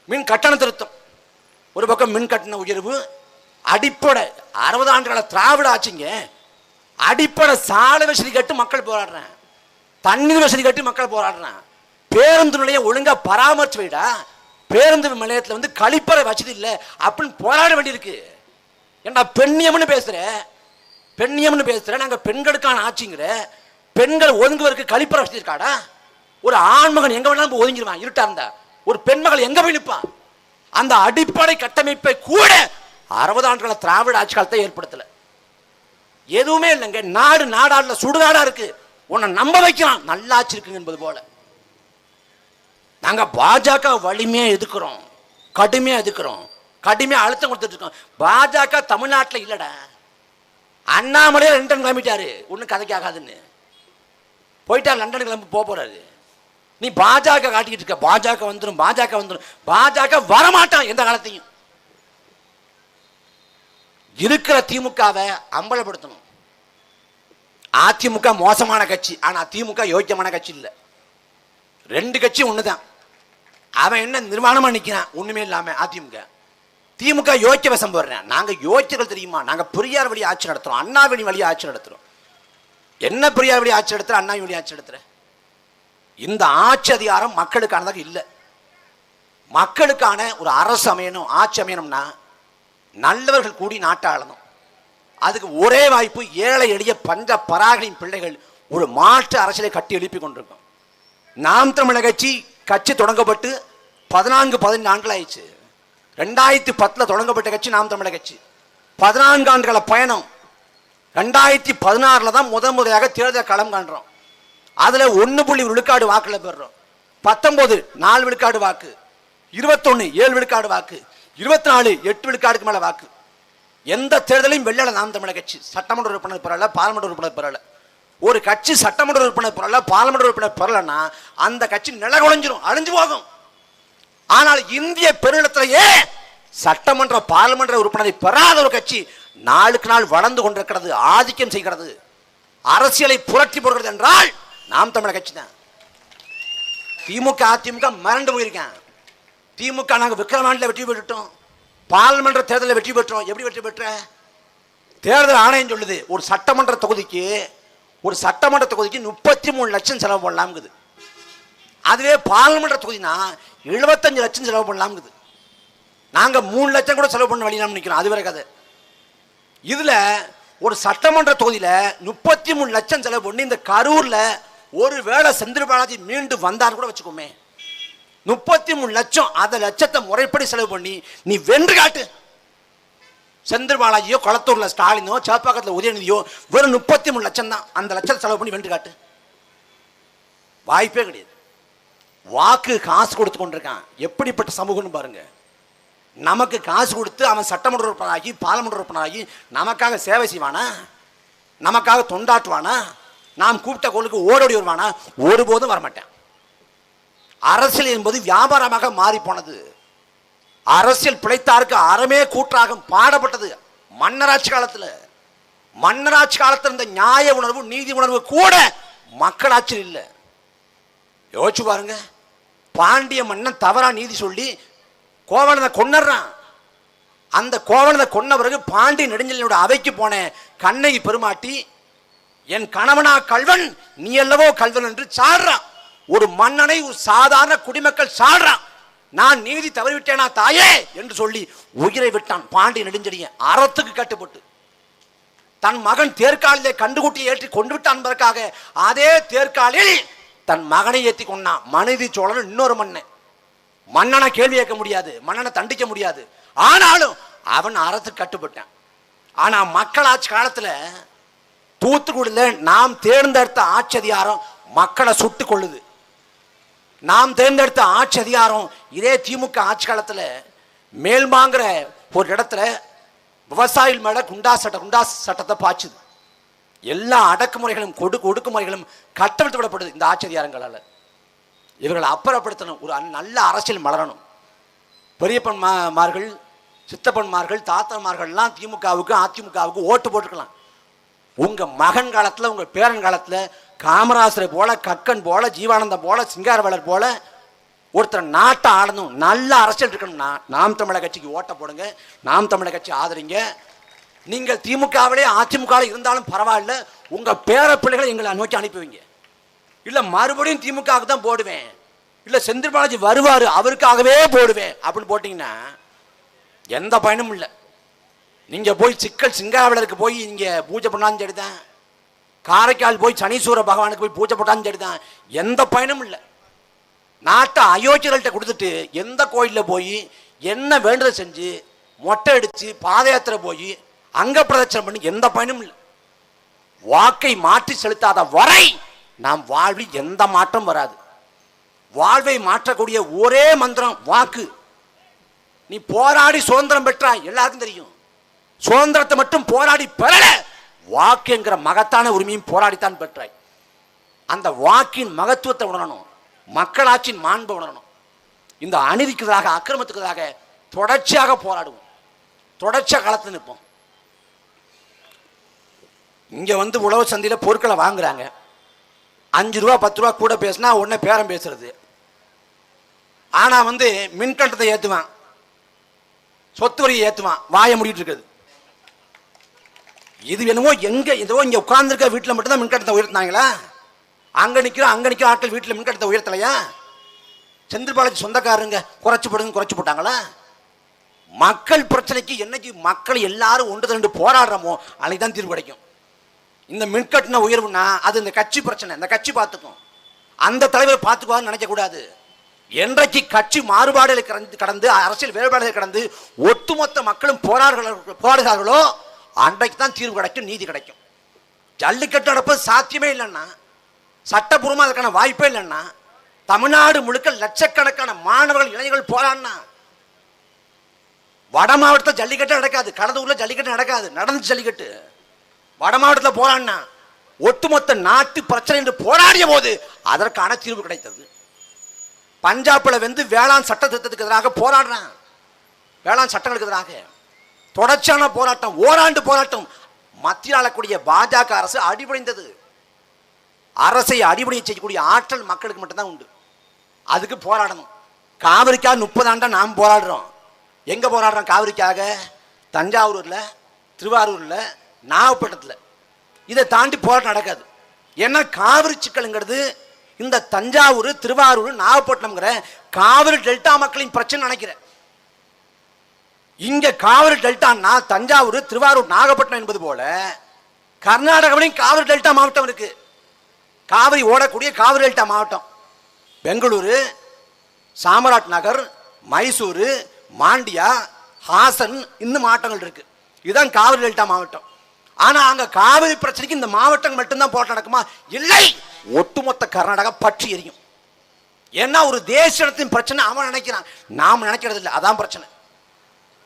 மின் கட்டண திருத்தம். ஒரு பக்கம் மின்கட்டண உயர்வு, அடிப்படை 60 ஆண்டுகள திராவிட ஆட்சிங்க அடிப்படை சாலை வசதி கட்டு மக்கள் போராடுறேன், தண்ணீர் வசதி கட்டி மக்கள் போராடுறேன். பேருந்து நிலையம் ஒழுங்கா பராமரிச்சு வைடா, பேருந்து நிலையத்தில் கழிப்பறை வசதி இல்லை அப்படின்னு போராட வேண்டியிருக்கு. ஏன்னா பெண்ணியம்னு பேசுற நாங்க பெண்களுக்கான ஆட்சிங்கிற, பெண்கள் ஒதுங்குவதற்கு கழிப்பறை வசதி இருக்காடா? ஒரு ஆண்மகன் எங்க வேணாலும் ஒதுங்கிடுவான் இருட்டா இருந்தா, ஒரு பெண்மகள் எங்க போய் நிற்பான்? அந்த அடிப்படை கட்டமைப்பை கூட 60 ஆண்டுகள திராவிட ஆட்சி காலத்தை ஏற்படுத்தல. எதுவுமே இல்லைங்க. நாடாடுல சுடுகாடா இருக்கு, உன்னை நம்ப வைக்கிறான் நல்லாட்சி இருக்குங்க என்பது போல. நாங்க பாஜக வலிமையா எதுக்குறோம், கடுமையா எதுக்குறோம், கடுமையா அழுத்தம் கொடுத்துட்டு இருக்கோம். பாஜக தமிழ்நாட்டில் இல்லடா. அண்ணாமலையே லண்டன் கிளம்பிட்டாரு, ஒன்னும் கதைக்கு ஆகாதுன்னு போயிட்டார், லண்டன் கிளம்பி போறாரு. நீ பாஜக காட்டிக்கிட்டு இருக்க, பாஜக வந்துடும், பாஜக வரமாட்டான் எந்த காலத்தையும். இருக்கிற திமுகவை அம்பலப்படுத்தணும். அதிமுக மோசமான கட்சி, ஆனா திமுக யோக்கியமான கட்சி இல்லை. 2 கட்சி ஒண்ணுதான். அவன் என்ன நிர்மாணமா நிக்கிறான் ஒண்ணுமே இல்லாம. திமுக யோக்கிய வசம் போடுறேன். நாங்க யோக்கியர்கள் தெரியுமா? நாங்க பெரியார் வழி ஆட்சி நடத்துறோம், அண்ணாவணி வழி ஆட்சி நடத்துறோம். என்ன பெரியார் வழி ஆட்சி நடத்துற, அண்ணா வழி ஆட்சி நடத்துற? இந்த ஆட்சி அதிகாரம் மக்களுக்கானதாக இல்லை. மக்களுக்கான ஒரு அரசு அமையணும், ஆட்சி அமையணும்னா நல்லவர்கள் கூடி நாட்டை ஆளணும். அதுக்கு ஒரே வாய்ப்பு ஏழை எளிய பஞ்ச பராகளின் பிள்ளைகள் ஒரு மாற்று அரசியலை கட்டி எழுப்பி கொண்டிருக்கும். நாம் தமிழர் கட்சி தொடங்கப்பட்டு 14-15 ஆண்டுகள் ஆயிடுச்சு. 2010 தொடங்கப்பட்ட கட்சி நாம் தமிழர் கட்சி. 14 ஆண்டுகள பயணம். 2016 தான் முதலாக தேர்தல் களம் காண்றோம். அதுல 1.1 விழுக்காடு வாக்குல பெறுறோம். 19 4 விழுக்காடு வாக்கு, 21 7 விழுக்காடு வாக்கு, 24 8 விழுக்காடுக்கு மேல வாக்கு. எந்த தேர்தலையும் வெள்ளல நாம் தமிழர் கட்சி. சட்டமன்ற உறுப்பினர் பெறல, பாராளுமன்ற உறுப்பினர் பெறல. ஒரு கட்சி சட்டமன்ற உறுப்பினர் பெறல, பாராளுமன்ற உறுப்பினர் பெறலன்னா அந்த கட்சி நிலகுலைஞ்சிரும், அழிஞ்சு போகும். ஆனால் இந்திய பெருநிலத்திலேயே சட்டமன்ற பாராளுமன்ற உறுப்பினரை பெறாத ஒரு கட்சி நாளுக்கு நாள் வளர்ந்து கொண்டிருக்கிறது, ஆதிக்கம் செய்கிறது, அரசியலை புரட்டி போடுகிறது என்றால் நாம் தமிழர் கட்சி தான். திமுக அதிமுக மறந்து போயிருக்கேன். திமுக நாங்கள் விக்கிரவாண்டில் வெற்றி பெற்றுட்டோம், பாராளுமன்ற தேர்தலில் வெற்றி பெற்றோம். எப்படி வெற்றி பெற்ற? தேர்தல் ஆணையம் சொல்லுது ஒரு சட்டமன்ற தொகுதிக்கு 33 லட்சம் செலவு பண்ணலாம்ங்குது. அதுவே பார்லிமெண்ட் தொகுதினா 75 லட்சம் செலவு பண்ணலாம்ங்குது. நாங்க 3 லட்சம் கூட செலவு பண்ண வழியிலாம் நிற்கிறோம். அது வேற கதை. இதுல ஒரு சட்டமன்ற தொகுதியில 33 லட்சம் செலவு பண்ணி இந்த கரூர்ல ஒரு வேளை செந்தில் பாலாஜி மீண்டும் வந்தார் கூட வச்சுக்கோமே, 33 லட்சம், அந்த லட்சத்தை முறைப்படி செலவு பண்ணி நீ வென்று காட்டு. செந்தில் பாலாஜியோ கொளத்தூர்ல ஸ்டாலினோ சேப்பாக்கத்தில் உதயநிதியோ வெறும் 33 லட்சம் தான். அந்த லட்சத்தை செலவு பண்ணி வென்று காட்டு. வாய்ப்பே கிடையாது. வாக்கு காசு கொடுத்து கொண்டிருக்கான். எப்படிப்பட்ட சமூகம்னு பாருங்க. நமக்கு காசு கொடுத்து அவன் சட்டமன்ற உறுப்பினராகி பாராளுமன்ற உறுப்பினராகி நமக்காக சேவை செய்வானா? நமக்காக தொண்டாற்றுவானா? நாம் கூப்பிட்ட கோளுக்கு ஓடோடி வருவானா? ஒருபோதும் வரமாட்டேன். அரசியல் என்பது வியாபாரமாக மாறி போனது. அரசியல் பிழைத்தாருக்கு அறமே கூற்றாக பாடப்பட்டது மன்னராட்சி காலத்தில். மன்னராட்சி காலத்தில் இருந்த நியாய உணர்வு நீதி உணர்வு கூட மக்களாட்சியில் இல்லை. யோசிச்சு பாருங்க. பாண்டிய மன்னன் தவறா நீதி சொல்லி கோவலனை கொன்னறான். அந்த கோவலனை கொன்ன பிறகு பாண்டிய நெடுஞ்செழியனோட அவைக்கு போன கண்ணகி பெருமாட்டி, என் கணவனா கல்வன், நீ அல்லவோ கல்வன் என்று சாடுறான். ஒரு மன்னனை ஒரு சாதாரண குடிமக்கள் சாடுறான். நான் நீதி தவறிவிட்டேனா தாயே என்று சொல்லி உயிரை விட்டான் பாண்டிய நெடுஞ்செழியன். அறத்துக்கு கட்டுப்பட்டு தன் மகன் தேர்காலிலே கண்டுகுட்டியை ஏற்றி கொண்டு விட்டான் என்பதற்காக அதே தேர்காலில் தன் மகனை ஏற்றி கொண்டான். மனுநீதி சோழன் இன்னொரு மன்னன். மன்னனை கேள்வி கேட்க முடியாது, மன்னனை தண்டிக்க முடியாது. ஆனாலும் அவன் அறத்துக்கு கட்டுப்பட்டான். ஆனா மக்களாட்சி காலத்துல தூத்துக்குடியில் நாம் தேர்ந்தெடுத்த ஆட்சி அதிகாரம் மக்களை சுட்டு கொள்ளுது. நாம் தேர்ந்தெடுத்த ஆட்சி அதிகாரம் இதே திமுக ஆட்சி காலத்துல மேல்மாங்கிற ஒரு இடத்துல விவசாயிகள் மேல குண்டாஸ் சட்டத்தை பாய்ச்சுது. எல்லா அடக்குமுறைகளும் ஒடுக்குமுறைகளும் கட்டவிழ்த்து விடப்படுது இந்த ஆட்சி அதிகாரங்களால். இவர்களை அப்புறப்படுத்தணும். ஒரு நல்ல அரசியல் மலரணும். பெரியப்பன்மார்கள், சித்தப்பன்மார்கள், தாத்தன்மார்கள்லாம் திமுகவுக்கு அதிமுகவுக்கு ஓட்டு போட்டுக்கலாம். உங்க மகன் காலத்தில் உங்க பேரன் காலத்தில் காமராசரை போல, கக்கன் போல, ஜீவானந்தம் போல, சிங்காரவேலர் போல ஒருத்தர் நாட்டை ஆளணும், நல்ல அரசியல் இருக்கணும்னா நாம் தமிழர் கட்சிக்கு ஓட்ட போடுங்க. நாம் தமிழர் கட்சி ஆதரிங்க. நீங்கள் திமுகவிலே அதிமுக இருந்தாலும் பரவாயில்ல, உங்க பேர பிள்ளைகளை எங்களை நோக்கி அனுப்புவீங்க. இல்ல மறுபடியும் திமுகவுக்கு தான் போடுவேன், இல்ல செந்தில் பாலாஜி வருவாரு அவருக்காகவே போடுவேன் அப்படின்னு போட்டீங்கன்னா எந்த பயனும் இல்லை. நீங்க போய் சிங்காரவேலருக்கு போய் நீங்க பூஜை பண்ணாலும் சரிதான், காரைக்கால் போய் சனீஸ்வர பகவானுக்கு போய் பூஜை போட்டாலும் சரிதான், எந்த பயனும் இல்லை. நாட்டை அயோக்கியர்கள்ட்ட கொடுத்துட்டு எந்த கோயிலில் போய் என்ன வேண்டுதல் செஞ்சு மொட்டை அடிச்சு பாத யாத்திரை போய் அங்க பிரதட்சணம் பண்ணி எந்த பயனும் இல்லை. வாக்கை மாற்றி செலுத்தாத வரை நாம் வாழ்வில் எந்த மாற்றம் வராது. வாழ்வை மாற்றக்கூடிய ஒரே மந்திரம் வாக்கு. நீ போராடி சுதந்திரம் பெற்றாய், எல்லாருக்கும் தெரியும். சுதந்திரத்தை மட்டும் போராடி பெறல, வாக்கு என்கிற மகத்தான உரிமையும் போராடித்தான் பெற்றாய். அந்த வாக்கின் மகத்துவத்தை உணரணும், மக்களாட்சியின் மாண்பை உணரணும். இந்த அநீதிக்குதாக அக்கிரமத்துக்குதாக தொடர்ச்சியாக போராடுவோம், தொடர்ச்சியாக களத்தில் நிற்போம். இங்க வந்து உழவு சந்தையில் பொருட்களை வாங்குறாங்க, 5 ரூபா 10 ரூபா கூட பேசினா உடனே பேரம் பேசுறது. ஆனா வந்து மின்கட்டணத்தை ஏற்றுவான், சொத்து வரியை ஏற்றுவான், வாய முடிட்டு இருக்குது. இது என்னவோ எங்க ஏதோ இங்க உட்கார்ந்துருக்க வீட்டில் மட்டும்தான் மின்கட்டணத்தை உயர்த்தினாங்களா? அங்க நிற்கிற ஆட்கள் வீட்டில் மின்கட்டணத்தை உயர்த்தலையா? செந்தில் பாலாஜி சொந்தக்காரங்க குறைச்சு போட்டாங்களா? மக்கள் பிரச்சனைக்கு என்னைக்கு மக்கள் எல்லாரும் ஒன்று திரண்டு போராடுறோமோ அன்னைக்கு தான் தீர்வு கிடைக்கும். இந்த மின்கட்டண உயர்வுனா அது இந்த கட்சி பிரச்சனை, இந்த கட்சி பார்த்துக்கும், அந்த தலைவர் பார்த்துக்குவான்னு நினைக்கக்கூடாது. என்றைக்கு கட்சி மாறுபாடுகளை கடந்து அரசியல் வேறுபாடுகளை கடந்து ஒட்டுமொத்த மக்களும் போராடுகிறார்களோ அன்றைக்கு தான் தீர்வு கிடைக்கும், நீதி கிடைக்கும். ஜல்லிக்கட்டு நடப்பது சாத்தியமே இல்லைன்னா, சட்டப்பூர்வமாக அதுக்கான வாய்ப்பே இல்லைன்னா, தமிழ்நாடு முழுக்க லட்சக்கணக்கான மாணவர்கள் இளைஞர்கள் போராடினா வட மாவட்டத்தில் ஜல்லிக்கட்டு நடக்காது, கடலூர்ல ஜல்லிக்கட்டு நடக்காது, நடந்து ஜல்லிக்கட்டு வட மாவட்டத்தில் போராடினா ஒட்டுமொத்த நாட்டு பிரச்சனை என்று போராடிய போது அதற்கான தீர்வு கிடைத்தது. பஞ்சாப்ல வந்து வேளாண் சட்ட திட்டத்துக்கு எதிராக போராடுறான், வேளாண் சட்டங்களுக்கு எதிராக தொடர்ச்சியான போராட்டம், ஓராண்டு போராட்டம். மத்தியில் ஆளக்கூடிய பாஜக அரசு அடிபணிந்தது. அரசை அடிபணிய செய்யக்கூடிய ஆற்றல் மக்களுக்கு மட்டும்தான் உண்டு, அதுக்கு போராடணும். காவிரிக்காக 30 ஆண்டா நாம் போராடுறோம். எங்க போராடுறோம் காவிரிக்காக? தஞ்சாவூர்ல, திருவாரூர்ல, நாகப்பட்டினத்தில். இதை தாண்டி போராட்டம் நடக்காது. ஏன்னா காவிரி சிக்கலுங்கிறது இந்த தஞ்சாவூர், திருவாரூர், நாகப்பட்டினம்ங்கிற காவிரி டெல்டா மக்களின் பிரச்சனை நினைக்கிறேன். இங்க காவிரி டெல்டான்னா தஞ்சாவூர், திருவாரூர், நாகப்பட்டினம் என்பது போல கர்நாடகாவிலையும் காவிரி டெல்டா மாவட்டம் இருக்கு. காவிரி ஓடக்கூடிய காவிரி டெல்டா மாவட்டம் பெங்களூரு, சாமராட் நகர், மைசூரு, மாண்டியா, ஹாசன், இந்த மாவட்டங்கள் இருக்கு. இதுதான் காவிரி டெல்டா மாவட்டம். ஆனா அங்க காவிரி பிரச்சனைக்கு இந்த மாவட்டம் மட்டும்தான் போராட்டம் நடக்குமா? இல்லை, ஒட்டுமொத்த கர்நாடகா பற்றி எரியும். ஏன்னா ஒரு தேசியத்தின் பிரச்சனை அவன் நினைக்கிறான், நாம் நினைக்கிறது இல்லை. அதான் பிரச்சனை.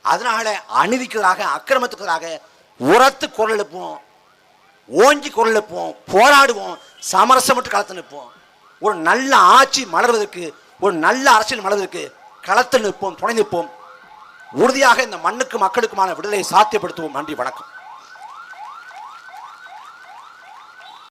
அதனால அநீதிக்காக, அக்கிரமத்துக்காக உரத்து குரல் எழுப்போம், ஓங்கி குரல் எழுப்போம், போராடுவோம், சமரசமற்று களத்தில் நிற்போம். ஒரு நல்ல ஆட்சி மலர்வதற்கு, ஒரு நல்ல அரசியல் மலர்வதற்கு களத்தில் நிற்போம், துணை நிற்போம். உறுதியாக இந்த மண்ணுக்கு மக்களுக்குமான விடுதலை சாத்தியப்படுத்துவோம். நன்றி, வணக்கம்.